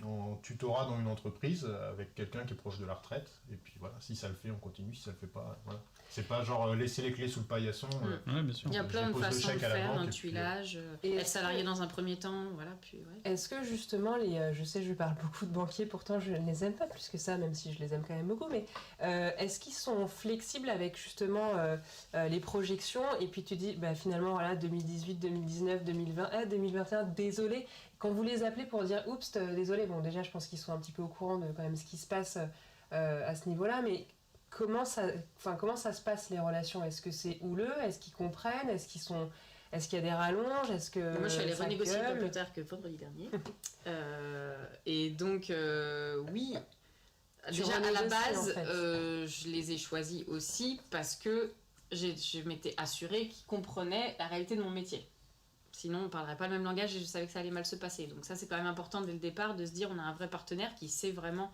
en tutorat dans une entreprise avec quelqu'un qui est proche de la retraite. Et puis voilà, si ça le fait, on continue. Si ça le fait pas, voilà. C'est pas genre laisser les clés sous le paillasson. Ouais, bien sûr. Il y a Je plein de dépose le façons de chèque à la faire, banque, d'un et puis, tuilage, Et être est-ce salarié que- dans un premier temps, voilà, puis ouais. Est-ce que justement, je sais, je parle beaucoup de banquiers, pourtant je ne les aime pas plus que ça, même si je les aime quand même beaucoup, mais est-ce qu'ils sont flexibles avec justement les projections, et puis tu dis, bah, finalement, voilà, 2018, 2019, 2020, 2021, désolé, quand vous les appelez pour dire, oups, désolé, bon déjà je pense qu'ils sont un petit peu au courant de quand même ce qui se passe à ce niveau-là, mais comment ça se passe les relations? Est-ce que c'est houleux? Est-ce qu'ils comprennent? Est-ce qu'il y a des rallonges? Est-ce que Moi, je suis allée ça renégocier pas gueule plus tard que vendredi dernier. Et donc, oui. Tu Déjà, à la renégocies, base, en fait. je les ai choisis aussi parce que je m'étais assurée qu'ils comprenaient la réalité de mon métier. Sinon, on ne parlerait pas le même langage et je savais que ça allait mal se passer. Donc ça, c'est quand même important dès le départ de se dire on a un vrai partenaire qui sait vraiment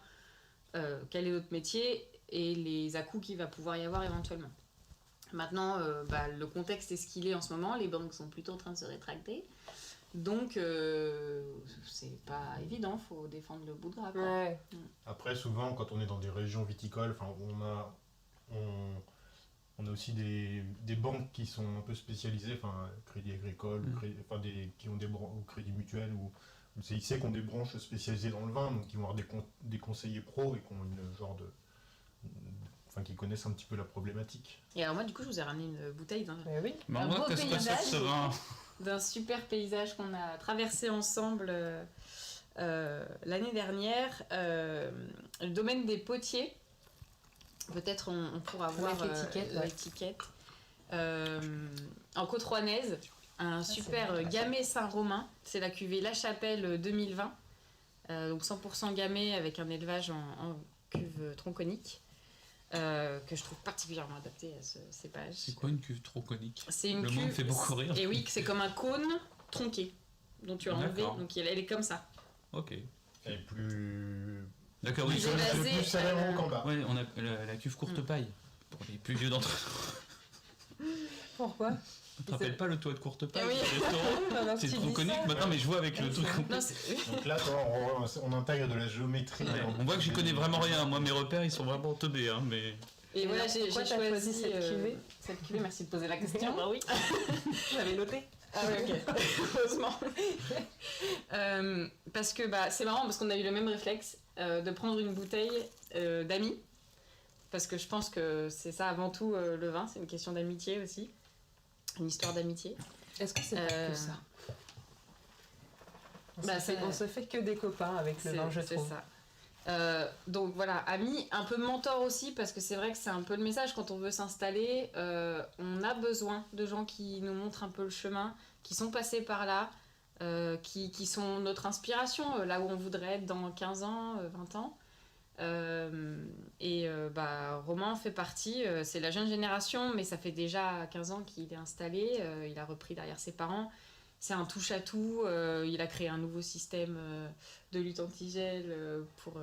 quel est notre métier et les à-coups qu'il va pouvoir y avoir éventuellement. Maintenant, le contexte est ce qu'il est en ce moment. Les banques sont plutôt en train de se rétracter. Donc, c'est pas évident. Il faut défendre le bout de gras, quoi. Ouais. Après, souvent, quand on est dans des régions viticoles, on a aussi des banques qui sont un peu spécialisées, Crédit Agricole, qui ont ou Crédit Mutuel, ou le CIC, qui ont des branches spécialisées dans le vin, donc qui vont avoir des conseillers pros et qui ont une genre qui connaissent un petit peu la problématique. Et alors moi, du coup, je vous ai ramené une bouteille Oui. Bah, Un on voit beau que ça se passe paysage. ce vin. d'un super paysage qu'on a traversé ensemble l'année dernière. Le domaine des potiers. Peut-être on pourra voir Mettre l'étiquette, ouais. l'étiquette. En côte rouennaise, un super Gamay Saint-Romain. C'est la cuvée La Chapelle 2020. Donc 100% Gamay avec un élevage en cuve tronconique. Que je trouve particulièrement adapté à ce cépage. C'est quoi une cuve tronconique? C'est une Le cuve. mot me fait beaucoup rire. Et oui, c'est comme un cône tronqué dont tu as enlevé. D'accord. Donc elle est comme ça. Ok. Et plus... D'accord, Plus oui. évasé, plus serré en haut qu'en bas. Ouais, on a la cuve courte paille. Pour les plus vieux d'entre eux. Pourquoi? Tu te rappelles pas le toit de courte paille Oui. du restaurant? Pendant que C'est tu dis tronconique ça. maintenant, mais je vois avec le truc. Non, c'est- Donc là, on intègre de la géométrie. Ouais, on voit que j'y connais vraiment rien. Moi, mes repères, ils sont vraiment teubés, hein, mais... Et voilà, j'ai pourquoi t'as choisi choisi cette cuvée Cette cuvée, merci de poser la question. Bah oui. J'avais noté. Ah oui, ok. Heureusement. Parce que c'est marrant, parce qu'on a eu le même réflexe de prendre une bouteille d'amis. Parce que je pense que c'est ça avant tout le vin, c'est une question d'amitié aussi. Une histoire d'amitié. Est-ce que c'est pas que ça? c'est- On se fait que des copains avec le vin, je C'est trouve. ça. Donc voilà, amis, un peu mentor aussi, parce que c'est vrai que c'est un peu le message quand on veut s'installer. On a besoin de gens qui nous montrent un peu le chemin, qui sont passés par là, qui sont notre inspiration, là où on voudrait être dans 15 ans, 20 ans. Romain en fait partie, c'est la jeune génération, mais ça fait déjà 15 ans qu'il est installé, il a repris derrière ses parents. C'est un touche-à-tout, il a créé un nouveau système de lutte antigel pour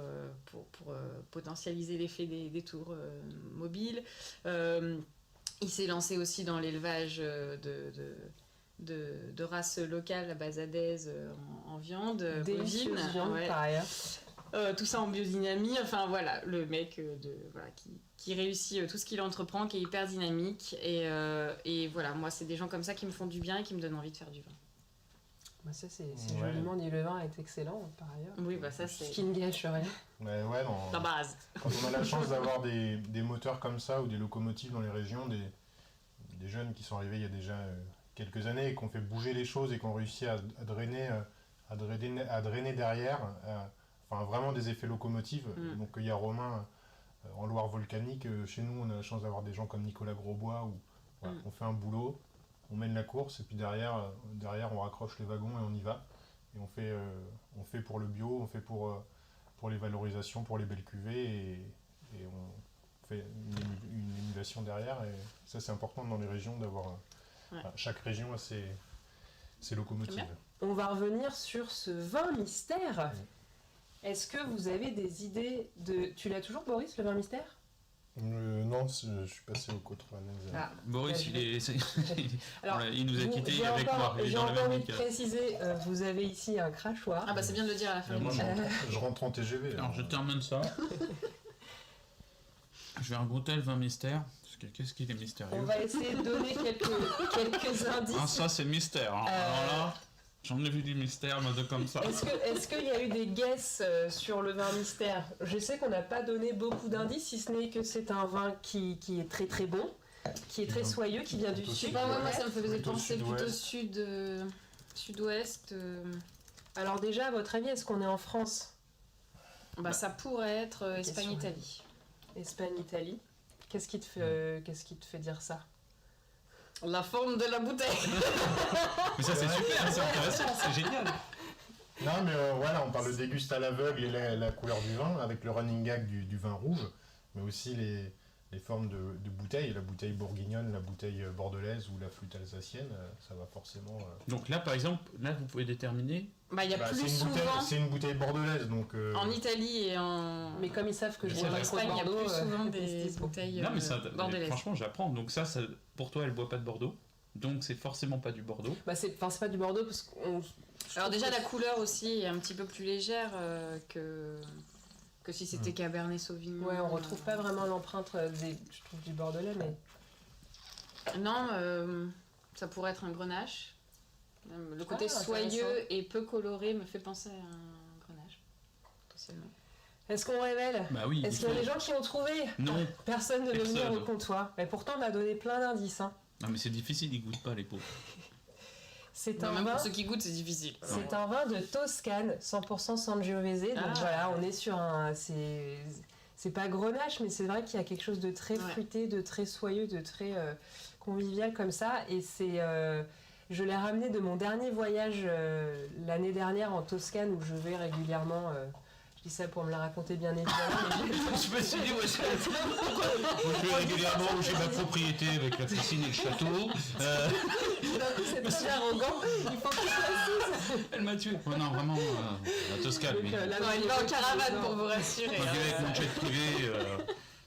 potentialiser l'effet des tours mobiles. Il s'est lancé aussi dans l'élevage de races locales à base d'Adèze en viande Délicieuse bovine. viande, Ouais. par ailleurs. Tout ça en biodynamie, enfin voilà, le mec qui réussit tout ce qu'il entreprend, qui est hyper dynamique. Et voilà, moi, c'est des gens comme ça qui me font du bien et qui me donnent envie de faire du vin. Bah, ça, c'est Ouais. joliment dit. Le vin est excellent, par ailleurs. Oui, ça, Ce c'est qui ne gâche rien. Mais ouais, la base. quand on a la chance d'avoir des moteurs comme ça ou des locomotives dans les régions, des jeunes qui sont arrivés il y a déjà quelques années et qui ont fait bouger les choses et qui ont réussi à drainer derrière, vraiment des effets locomotives. Donc il y a Romain en Loire volcanique, chez nous on a la chance d'avoir des gens comme Nicolas Grosbois où on fait un boulot, on mène la course et puis derrière on raccroche les wagons et on y va. Et on fait pour le bio, on fait pour les valorisations, pour les belles cuvées et on fait une émulation derrière. Et ça c'est important dans les régions d'avoir... chaque région a ses locomotives. On va revenir sur ce vin mystère. Est-ce que vous avez des idées de... Tu l'as toujours, Boris, le vin mystère? Non, je suis passé au côte rouennaises. Ah. Boris, Alors, il nous a quittés j'ai avec encore- moi. Il est J'ai dans la encore même envie de ligue. préciser, vous avez ici un crachoir. Ah bah c'est bien de le dire à la fin. Moi, je rentre en TGV. Alors je termine ça. Je vais goûter le vin mystère. Parce que qu'est-ce qu'il est On mystérieux. va essayer de donner quelques indices. Ah, ça c'est mystère. Hein. Alors là, j'en ai vu des mystères, mais de comme ça. Est-ce qu'il y a eu des guesses sur le vin mystère? Je sais qu'on n'a pas donné beaucoup d'indices, si ce n'est que c'est un vin qui est très très bon, qui est très soyeux, qui vient du Plutôt sud. Je sais pas, moi ça me faisait Plutôt penser plutôt sud-ouest. sud-ouest. Alors déjà, à votre avis, est-ce qu'on est en France? Bah ça pourrait être Question. Espagne-Italie. Espagne-Italie. Qu'est-ce qui te fait dire ça? La forme de la bouteille. Mais ça c'est super, c'est intéressant, c'est génial. Non, mais voilà, on parle de déguste à l'aveugle et la couleur du vin, avec le running gag du vin rouge, mais aussi les formes de bouteilles, la bouteille bourguignonne, la bouteille bordelaise ou la flûte alsacienne, ça va forcément... Donc là par exemple, là vous pouvez déterminer. Bah il y a plus c'est souvent une bouteille bordelaise, donc... en Italie et en Mais comme ils savent que je Mais viens c'est pas vrai. trop de Espagne, il y a Bordeaux, plus souvent ils se des disent, bon. bouteilles Non mais ça, bordelaises. franchement j'apprends. Donc ça, pour toi elle boit pas de Bordeaux. Donc c'est forcément pas du Bordeaux. Bah, c'est pas du Bordeaux parce qu'on... Alors déjà la couleur aussi est un petit peu plus légère que si c'était Cabernet Sauvignon. Ouais, on retrouve pas vraiment l'empreinte je trouve, du Bordelais, mais... Non, ça pourrait être un grenache. Le côté Ah, soyeux intéressant. et peu coloré me fait penser à un grenache, potentiellement. Est-ce qu'on révèle? Bah oui. Est-ce qu'il y a des gens qui ont trouvé? Non. Personne ne veut Personne. venir au comptoir. Mais pourtant, on a donné plein d'indices. Hein. Non mais c'est difficile, ils goûtent pas les pauvres. C'est Non, un même vin... pour ceux qui goûtent, c'est difficile. C'est un vin de Toscane, 100% Sangiovese. Donc Ah. voilà, on est sur un... C'est pas grenache, mais c'est vrai qu'il y a quelque chose de très Ouais. fruité, de très soyeux, de très convivial comme ça. Et c'est... je l'ai ramené de mon dernier voyage l'année dernière en Toscane, où je vais régulièrement... je dis ça pour me la raconter bien évidemment. Mais Je me suis dit, ouais, je vais régulièrement où j'ai ma propriété avec la piscine et le château. d'un coup, c'est très arrogant. Il faut que tu précises. Elle m'a tué. Ouais, non, vraiment, la Toscane. Donc, Mais... là, Non, il va en caravane pour vous rassurer. Moi, hein. je vais avec mon jet privé.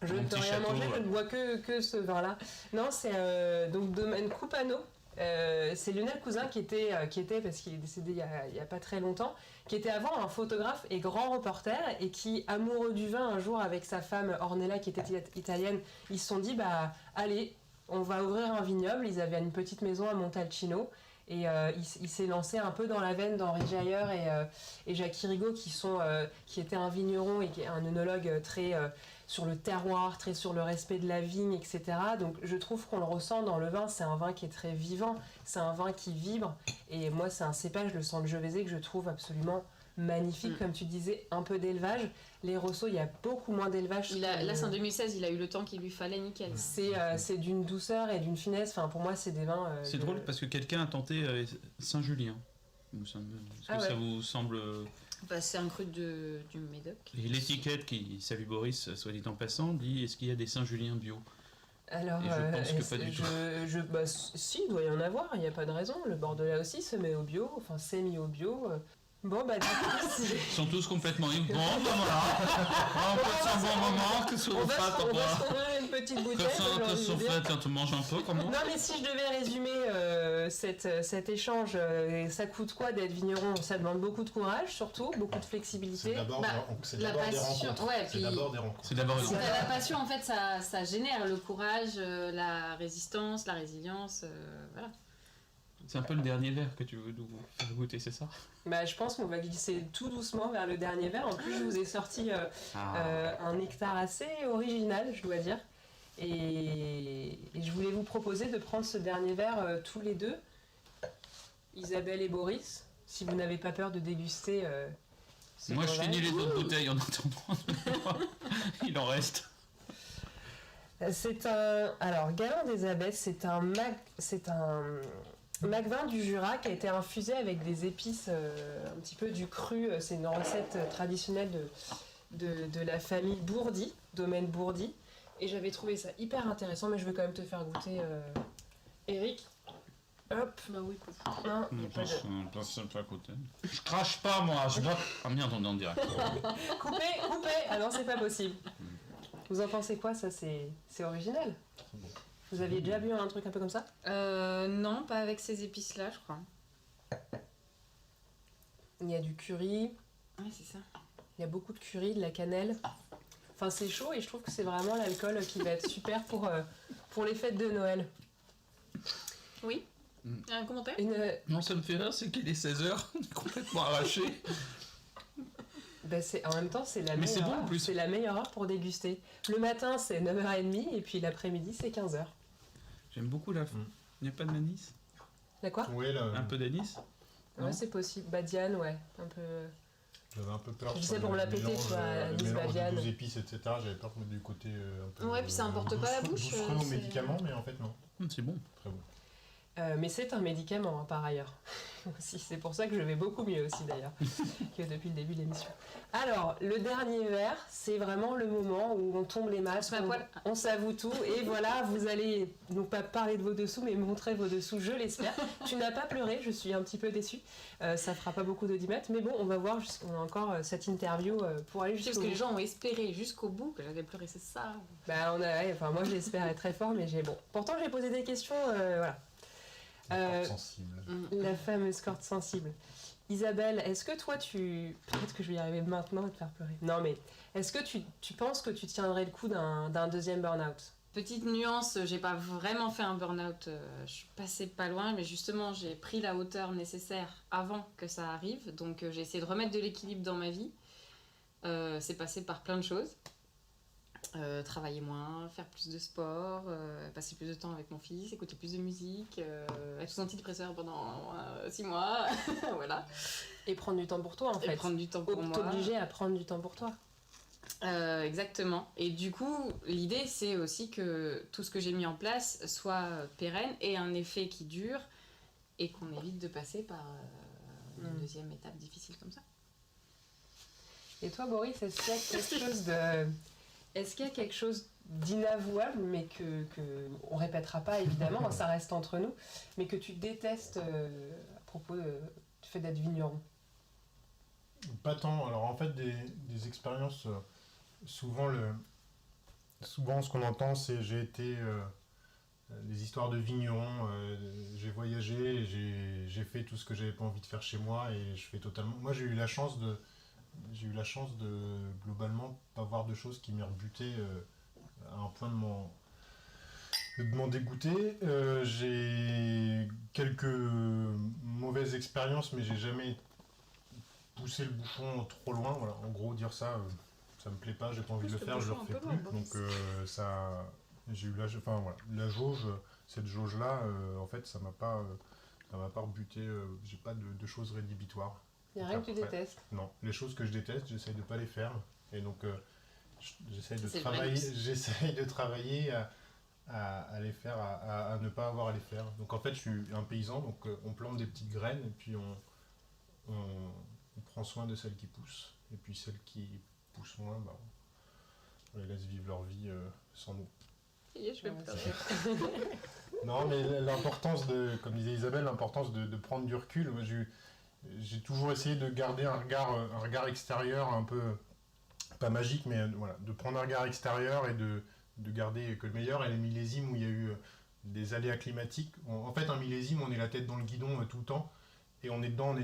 Je mon ne peux petit rien château, manger, ouais. je ne bois que ce vin-là. Non, c'est donc domaine Coupano. C'est Lionel Cousin qui était parce qu'il est décédé il y a pas très longtemps, qui était avant un photographe et grand reporter et qui, amoureux du vin, un jour avec sa femme Ornella qui était italienne, ils se sont dit bah allez, on va ouvrir un vignoble. Ils avaient une petite maison à Montalcino. Et il s'est lancé un peu dans la veine d'Henri Jayer et Jacques Irigaud, qui était un vigneron et qui est un œnologue très sur le terroir, très sur le respect de la vigne, etc. Donc je trouve qu'on le ressent dans le vin, c'est un vin qui est très vivant, c'est un vin qui vibre. Et moi, c'est un cépage, le Sangiovese, que je trouve absolument magnifique. Comme tu disais, un peu d'élevage. Les Rosso, il y a beaucoup moins d'élevage. Là, c'est en 2016, il a eu le temps qu'il lui fallait, nickel. C'est d'une douceur et d'une finesse. Enfin, pour moi, c'est des vins... C'est drôle parce que quelqu'un a tenté Saint-Julien. Est-ce que ça vous semble... Bah, c'est un cru du Médoc. Et l'étiquette qui, salut Boris, soit dit en passant, dit est-ce qu'il y a des Saint-Julien bio? Alors, Et je pense que pas du tout. bah, si, il doit y en avoir, il n'y a pas de raison. Le Bordelais aussi se met au bio, enfin s'est mis au bio. Bon, bah, du coup, Ils sont tous complètement ivres. Bon, ben voilà. On passe un bon moment. Qu'est-ce qu'on on va fait se ouvrir une petite bouteille. Qu'est-ce qu'on fait quand on mange un peu comment? Non, mais si je devais résumer cet échange, ça coûte quoi d'être vigneron? Ça demande beaucoup de courage, surtout, beaucoup de flexibilité. C'est la d'abord des passion, rencontres. ouais, C'est puis- d'abord des rencontres. C'est d'abord une... Si t'as la passion, en fait, ça génère le courage, la résistance, la résilience, voilà. C'est un peu le dernier verre que tu veux nous faire goûter, c'est ça? Bah, je pense qu'on va glisser tout doucement vers le dernier verre. En plus, je vous ai sorti un nectar assez original, je dois dire. Et je voulais vous proposer de prendre ce dernier verre tous les deux, Isabelle et Boris, si vous n'avez pas peur de déguster. Ce Moi, je breuvage. finis les autres bouteilles en attendant. Il en reste. C'est un. Alors, Galant des Abbesses, c'est un Macvin du Jura qui a été infusé avec des épices, un petit peu du cru. C'est une recette traditionnelle de la famille Bourdi, domaine Bourdi. Et j'avais trouvé ça hyper intéressant, mais je vais quand même te faire goûter, Eric. Hop, Bah oui. non, il n'y a pas de... Pas à côté. Je crache pas, moi. Je bois. Ah merde, on est en direct. Coupez. Ah non, c'est pas possible. Vous en pensez quoi? Ça, c'est original. Bon. Vous aviez déjà bu un truc un peu comme ça? Non, pas avec ces épices-là, je crois. Il y a du curry, Ouais, c'est ça. il y a beaucoup de curry, de la cannelle. Enfin, c'est chaud et je trouve que c'est vraiment l'alcool qui va être super pour les fêtes de Noël. Oui. Un commentaire? Non, ça me fait rire, c'est qu'il est 16h, complètement arraché. En même temps, c'est la Mais meilleure c'est bon, heure. en plus. C'est la meilleure heure pour déguster. Le matin, c'est 9h30 et puis l'après-midi, c'est 15h. J'aime beaucoup la... Il n'y a pas de d'anis? La quoi? Ouais, là, Un peu d'anis? Ouais, Non. c'est possible. Badiane, ouais. Un peu. j'avais un peu peur. Je sur sais, pour le me la péter, mélange, tu vois, le anis, mélange badiane. de 12 épices, etc. J'avais peur de mettre du côté un peu. Ouais, puis ça emporte pas la bouche, Doucereux aux c'est- médicaments, mais en fait, non. C'est bon. Très bon. Mais c'est un médicament, hein, par ailleurs. Aussi, c'est pour ça que je vais beaucoup mieux aussi, d'ailleurs, que depuis le début de l'émission. Alors, le dernier verre, c'est vraiment le moment où on tombe les masques, On se met à poil. on s'avoue tout, et voilà, vous allez non pas parler de vos dessous, mais montrer vos dessous, je l'espère. Tu n'as pas pleuré, je suis un petit peu déçue. Ça fera pas beaucoup d'audimètres, mais bon, on va voir, on a encore cette interview pour aller Parce jusqu'au que bout. les gens ont espéré jusqu'au bout que j'allais pleurer, c'est ça. Bah, moi, je l'espérais très fort, mais j'ai bon. Pourtant, j'ai posé des questions, voilà. Sensible. La fameuse corde sensible. Isabelle, est-ce que toi peut-être que je vais y arriver maintenant à te faire pleurer. Non mais, est-ce que tu penses que tu tiendrais le coup d'un deuxième burn-out? Petite nuance, j'ai pas vraiment fait un burn-out, je suis passée pas loin, mais justement j'ai pris la hauteur nécessaire avant que ça arrive, donc j'ai essayé de remettre de l'équilibre dans ma vie. C'est passé par plein de choses. Travailler moins, faire plus de sport, passer plus de temps avec mon fils, écouter plus de musique, être sous antidépresseur pendant 6 mois, voilà. Et prendre du temps pour toi en fait. Et prendre du temps pour moi. T'obliger à prendre du temps pour toi. Exactement. Et du coup, l'idée c'est aussi que tout ce que j'ai mis en place soit pérenne et un effet qui dure et qu'on évite de passer par une deuxième étape difficile comme ça. Et toi Boris, est-ce qu'il y a quelque chose d'inavouable, mais que on répétera pas évidemment, ça reste entre nous, mais que tu détestes à propos du fait d'être vigneron? Pas tant. Alors en fait, des expériences, souvent ce qu'on entend, c'est j'ai été des histoires de vignerons, j'ai voyagé, j'ai fait tout ce que j'avais pas envie de faire chez moi et je fais totalement. Moi, j'ai eu la chance de globalement pas voir de choses qui m'aient rebuté à un point de m'en dégoûter. J'ai quelques mauvaises expériences, mais j'ai jamais poussé le bouchon trop loin. Voilà. En gros, dire ça, ça me plaît pas, j'ai pas envie de le Pousse le faire, je le bouchon un refais peu plus. loin, Donc j'ai eu la jauge, cette jauge-là, en fait, ça m'a pas rebuté. J'ai pas de choses rédhibitoires. Il n'y a rien que tu Après, détestes. Non, les choses que je déteste, j'essaye de pas les faire. Et donc, j'essaye de C'est le travailler, vrai luxe. j'essaye de travailler à les faire, à ne pas avoir à les faire. Donc, en fait, je suis un paysan, donc on plante des petites graines et puis on prend soin de celles qui poussent. Et puis celles qui poussent moins, bah, on les laisse vivre leur vie sans nous. Et je vais Ouais, pleurer. Non, mais l'importance comme disait Isabelle, l'importance de prendre du recul. Moi, j'ai toujours essayé de garder un regard extérieur un peu, pas magique, mais voilà, de prendre un regard extérieur et de garder que le meilleur. Et les millésimes où il y a eu des aléas climatiques, en fait un millésime, on est la tête dans le guidon tout le temps, et on est dedans,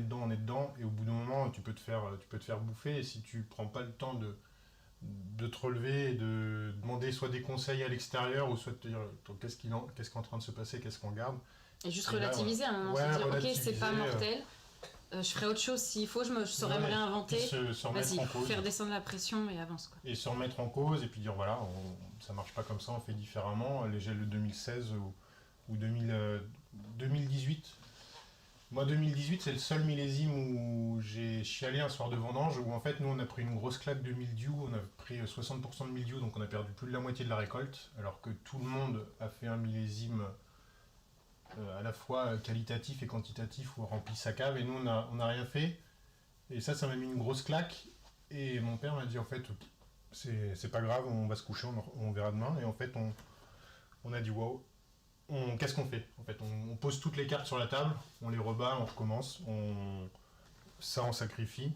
et au bout d'un moment, tu peux te faire bouffer, et si tu prends pas le temps de te relever et de demander soit des conseils à l'extérieur, ou soit de te dire qu'est-ce qui est en train de se passer, qu'est-ce qu'on garde. Et juste Et là, relativiser à un moment, ouais, se dire ok, relativiser, c'est pas mortel, je ferai autre chose s'il faut, je saurais me Ouais, réinventer. puis se remettre Vas-y, en cause. faire descendre la pression et avance quoi. Et se remettre en cause et puis dire voilà, ça marche pas comme ça, on fait différemment. Les gels de 2016 ou 2018. Moi 2018 c'est le seul millésime où j'ai chialé un soir de vendange, où en fait nous on a pris une grosse claque de mildiou, on a pris 60% de mildiou, donc on a perdu plus de la moitié de la récolte, alors que tout le monde a fait un millésime à la fois qualitatif et quantitatif, où on remplit sa cave, et nous on a rien fait. Et ça m'a mis une grosse claque. Et mon père m'a dit en fait, c'est pas grave, on va se coucher, on verra demain. Et en fait, on a dit wow, qu'est-ce qu'on fait? En fait, on pose toutes les cartes sur la table, on les rebat, on recommence, ça on sacrifie.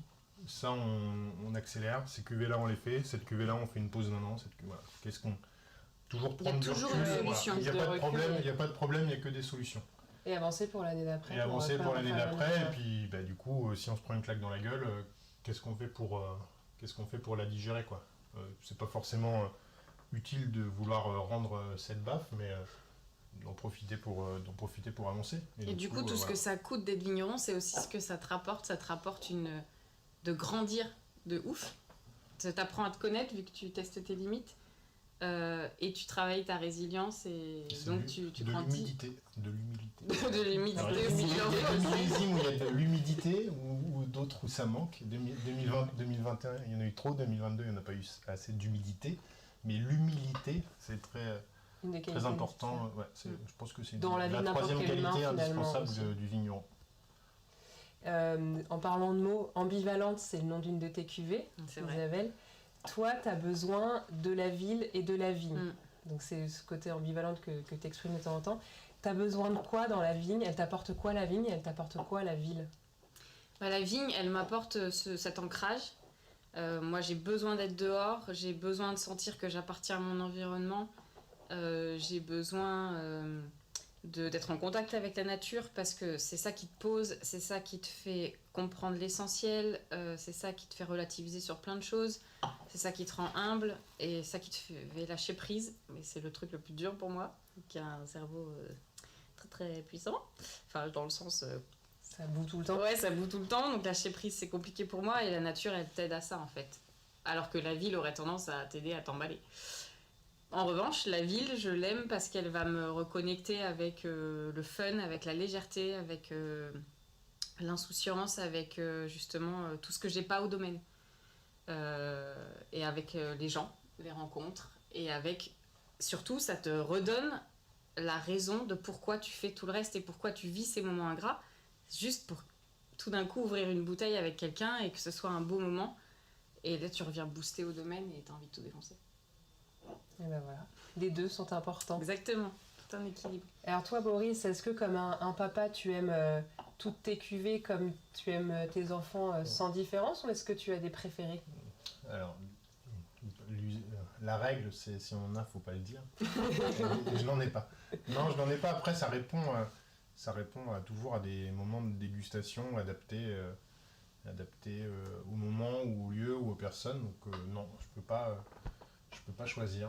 ça on accélère. Ces cuvées-là on les fait, cette cuvée-là on fait une pause d'un an. Voilà. Qu'est-ce qu'on toujours Il y a prendre du toujours recul, une voilà. solution. Il n'y a De pas de recul, problème, oui. il n'y a pas de problème, il n'y a que des solutions. Et avancer pour l'année d'après. Et avancer pour l'année refaire la d'après. même Et chose. puis du coup, si on se prend une claque dans la gueule, qu'est-ce qu'on fait pour la digérer, quoi. C'est pas forcément utile de vouloir rendre cette baffe, mais d'en profiter pour avancer. Et du coup, tout ce que ça coûte d'être vigneron, c'est aussi ce que ça te rapporte. Ça te rapporte de grandir de ouf. Ça t'apprend à te connaître vu que tu testes tes limites. Et tu travailles ta résilience et donc tu de grandis. l'humidité. De l'humilité. De l'humidité Alors, aussi. il y a des millésimes où il y a de l'humidité ou d'autres où ça manque. 2021, il y en a eu trop. 2022, il n'y en a pas eu assez d'humidité. Mais l'humilité, c'est Une des très qualités important. Ouais, je pense que c'est Dans la vie de n'importe troisième quel humain, qualité finalement, indispensable aussi. du vigneron. En parlant de mots, ambivalente, c'est le nom d'une de tes cuvées, C'est vrai. Isabelle. Toi, tu as besoin de la ville et de la vigne. Mm. Donc c'est ce côté ambivalente que tu exprimes de temps en temps. Tu as besoin de quoi dans la vigne? Elle t'apporte quoi la vigne? Elle t'apporte quoi la ville? La vigne, elle m'apporte cet ancrage. Moi, j'ai besoin d'être dehors, j'ai besoin de sentir que j'appartiens à mon environnement, j'ai besoin d'être en contact avec la nature parce que c'est ça qui te pose, c'est ça qui te fait comprendre l'essentiel, c'est ça qui te fait relativiser sur plein de choses, c'est ça qui te rend humble et ça qui te fait lâcher prise. Mais c'est le truc le plus dur pour moi, qui a un cerveau très très puissant, enfin dans le sens... Ça boue tout le temps. Ouais, ça boue tout le temps, donc lâcher prise c'est compliqué pour moi et la nature elle t'aide à ça en fait. Alors que la ville aurait tendance à t'aider à t'emballer. En revanche, la ville, je l'aime parce qu'elle va me reconnecter avec le fun, avec la légèreté, avec l'insouciance, avec justement tout ce que j'ai pas au domaine. Et avec les gens, les rencontres, et avec surtout ça te redonne la raison de pourquoi tu fais tout le reste et pourquoi tu vis ces moments ingrats. Juste pour tout d'un coup ouvrir une bouteille avec quelqu'un et que ce soit un beau moment. Et là, tu reviens booster au domaine et t'as envie de tout défoncer. Et ben voilà. Les deux sont importants. Exactement, tout un équilibre. Alors toi, Boris, est-ce que comme un papa, tu aimes toutes tes cuvées comme tu aimes tes enfants sans différence, ou est-ce que tu as des préférés? Alors, la règle, c'est si on en a, faut pas le dire. Et je n'en ai pas. Non, je n'en ai pas. Après, ça répond toujours à des moments de dégustation adaptés au moment ou au lieu ou aux personnes. Donc non, je peux pas choisir.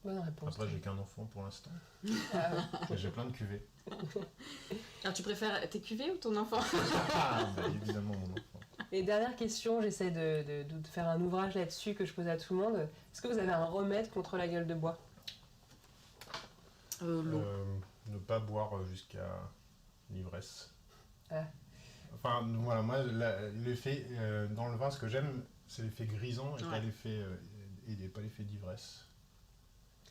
Bonne réponse. Après, j'ai qu'un enfant pour l'instant. Ah, Mais j'ai plein de cuvées. Alors, tu préfères tes cuvées ou ton enfant? Bah, évidemment, mon enfant. Et dernière question, j'essaie de faire un ouvrage là-dessus que je pose à tout le monde. Est-ce que vous avez un remède contre la gueule de bois? L'eau. Ne pas boire jusqu'à l'ivresse. Ah. Enfin, voilà, moi, l'effet dans le vin, ce que j'aime, c'est l'effet grisant et Ouais. pas l'effet d'ivresse.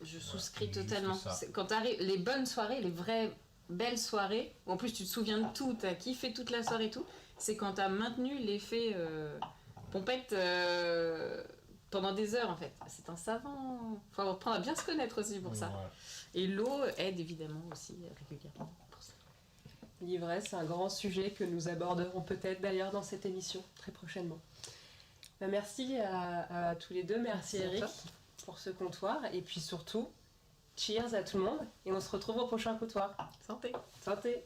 Je souscris c'est juste totalement. ça. Quand t'arrives, les bonnes soirées, les vraies belles soirées, où en plus tu te souviens de tout, t'as kiffé toute la soirée et tout, c'est quand t'as maintenu l'effet pompette pendant des heures en fait. C'est un savant. Faut apprendre à bien se connaître aussi pour ça. Voilà. Et l'eau aide évidemment aussi régulièrement pour ça. L'ivresse, c'est un grand sujet que nous aborderons peut-être d'ailleurs dans cette émission très prochainement. Ben, merci à tous les deux, merci Merci à Eric toi. pour ce comptoir, et puis surtout, cheers à tout le monde, et on se retrouve au prochain comptoir. Santé. Santé!